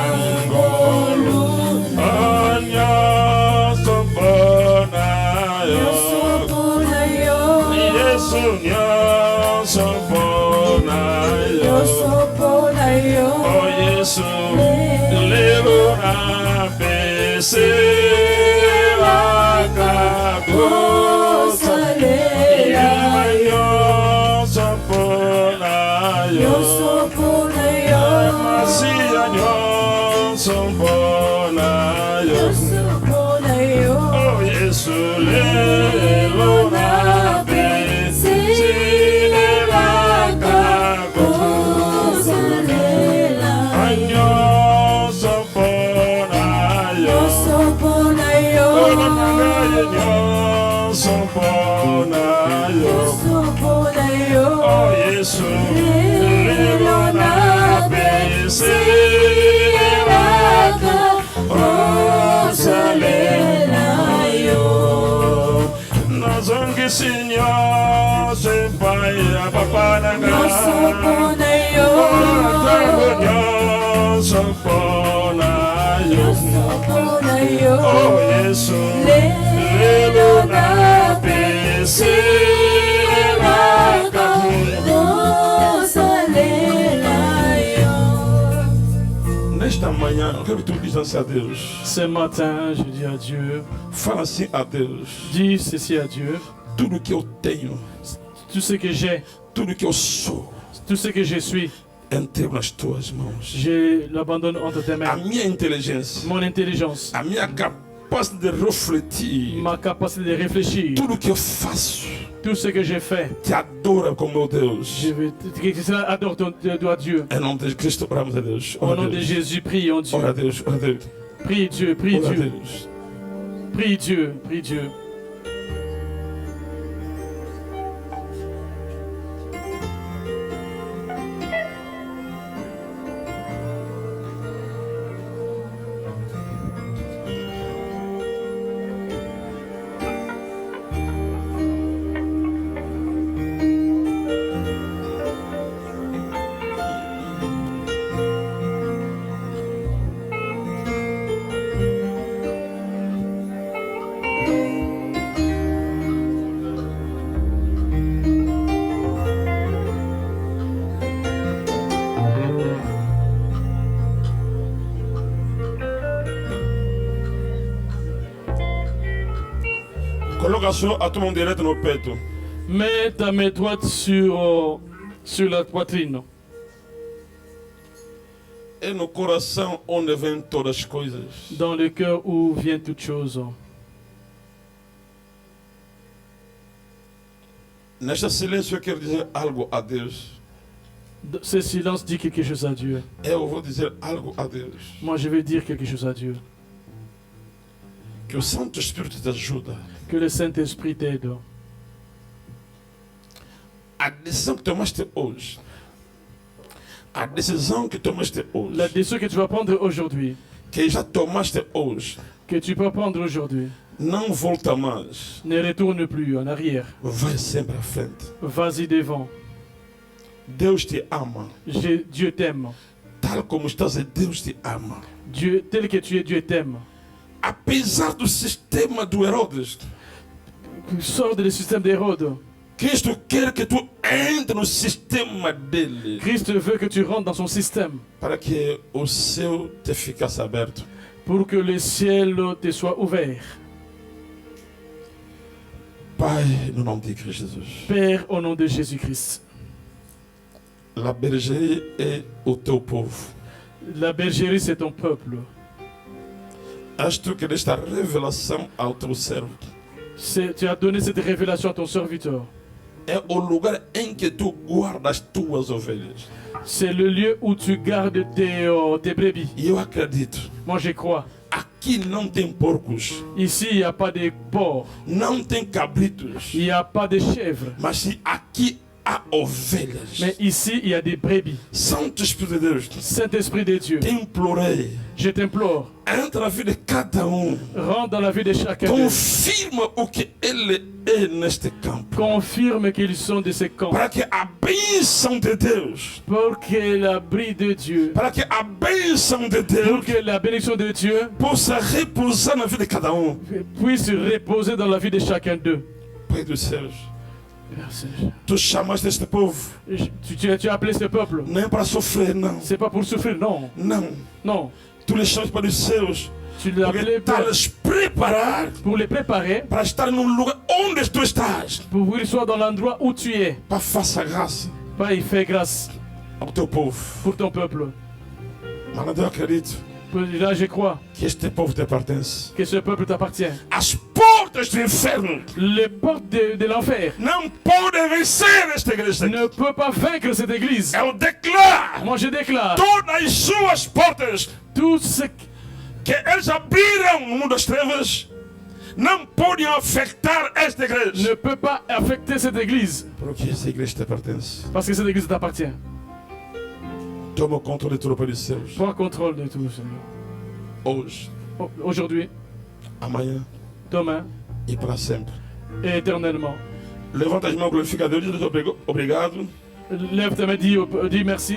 ngolo Onyo sompona yo Yesu nyo sompona yo Oh Yesu lelo na bese Senhor, sem pai, a papai na casa. Oh, Jesus, lelo na PC. Nesta manhã, eu quero que tu digas a Deus. Ce matin, je dis à Dieu. Fala assim a Deus. Dis ceci à Dieu. Tudo que eu tenho, tout ce que j'ai, tudo que eu sou, tout ce que je suis, entrego nas tuas mãos. Je l'abandonne entre tes mains. A minha inteligência, mon intelligence, a minha capacidade de refletir, ma capacité de réfléchir, tudo que eu faço, Tout ce que j'ai fait, te adora como meu Deus. que cela adore toi Dieu. Em nome de Cristo, oramos a Deus. Au Ora nom a de Deus. Jésus, prions Dieu. Ora a Deus. Ora a Deus. Prie Dieu, prie Ora a Dieu, Deus. prie Dieu, prie Dieu. Coloca só a tua mão direita no peito. Mets ta main droite sur la poitrine. É no coração onde vêm todas as coisas. Dans le cœur où vient toute chose. Neste silêncio eu quero dizer algo a Deus. Ce silence dit quelque chose à Dieu. Eu vou dizer algo a Deus. Moi, je vais dire quelque chose à Dieu. Que o Santo Espírito te ajuda. Que le Saint-Esprit t'aide. A decisão que tomaste hoje. A decisão que tomaste hoje. La décision que tu vas prendre aujourd'hui, Que já tomaste hoje. que tu peux prendre aujourd'hui, Não volta mais. ne retourne plus en arrière. Vai sempre à frente. Vas-y devant. Deus te ama. Dieu t'aime. Tal como estás, Deus te ama. Dieu, tel que tu es, Dieu t'aime. Apesar do sistema do Herodes, Sors du système d'Hérode. Cristo quer que tu entre no sistema dele. Christ veut que tu rentres dans son système Para que o céu te ficasse aberto. pour que le ciel te soit ouvert. Pai, no nome de Cristo Jesus. Père, au nom de Jésus-Christ. La bergerie é o teu povo. La bergerie, c'est ton peuple. És tu que desta revelação ao teu servo. Tu as donné cette révélation à ton serviteur. É o lugar em que tu guardas tuas ovelhas. C'est le lieu où tu gardes tes brebis. E eu acredito. Moi, je crois. Aqui não tem porcos, Ici, il n'y a pas de porcs. não tem cabritos, Il n'y a pas de chèvres. mas se aqui há ovelhas. Mais ici, il y a des brebis. Santo Espírito de Deus, Saint-Esprit de Dieu, te implorei, je t'implore, entra na vida de cada rentre dans la vie de chacun d'eux. confirma o que ele é neste campo, Confirme qu'ils sont de ces camps. para que a bênção de Deus, Pour que l'abri de Dieu, para que a bênção de pour Deus que la bénédiction de Dieu possa repousar na vida de cada puisse reposer dans la vie de chacun d'eux. Pai dos céus, Merci. tu chamaste este povo, Tu as appelé ce peuple. não é para sofrer, não, C'est pas pour souffrir, non. não. Non. Tu les chamas para os céus, Tu l'as porque appelé está a les preparar pour les préparer, para estar no lugar onde tu estás, pour qu'ils soient dans l'endroit où tu es. para faça graça Pas il fait grâce ao teu povo. pour ton peuple. Mas eu acredito Là, je crois que este povo te pertence. que ce peuple t'appartient. As portas do inferno Les portes de l'enfer não podem vencer esta igreja. ne peuvent pas vaincre cette église. Eu declaro Moi, je déclare todas as suas portas tout ce que eles abriram no mundo das trevas não podem afetar esta igreja. ne peut pas affecter cette église. Porque essa igreja te pertence. Parce que cette église t'appartient. Toma o controle de tudo para os céus. Prends contrôle de tout, Seigneur. Hoje, Aujourd'hui, amanhã demain e para sempre. et éternellement. Levanta as mãos, glorifica a Deus. Diz obrigado. Lève ta main, dis merci.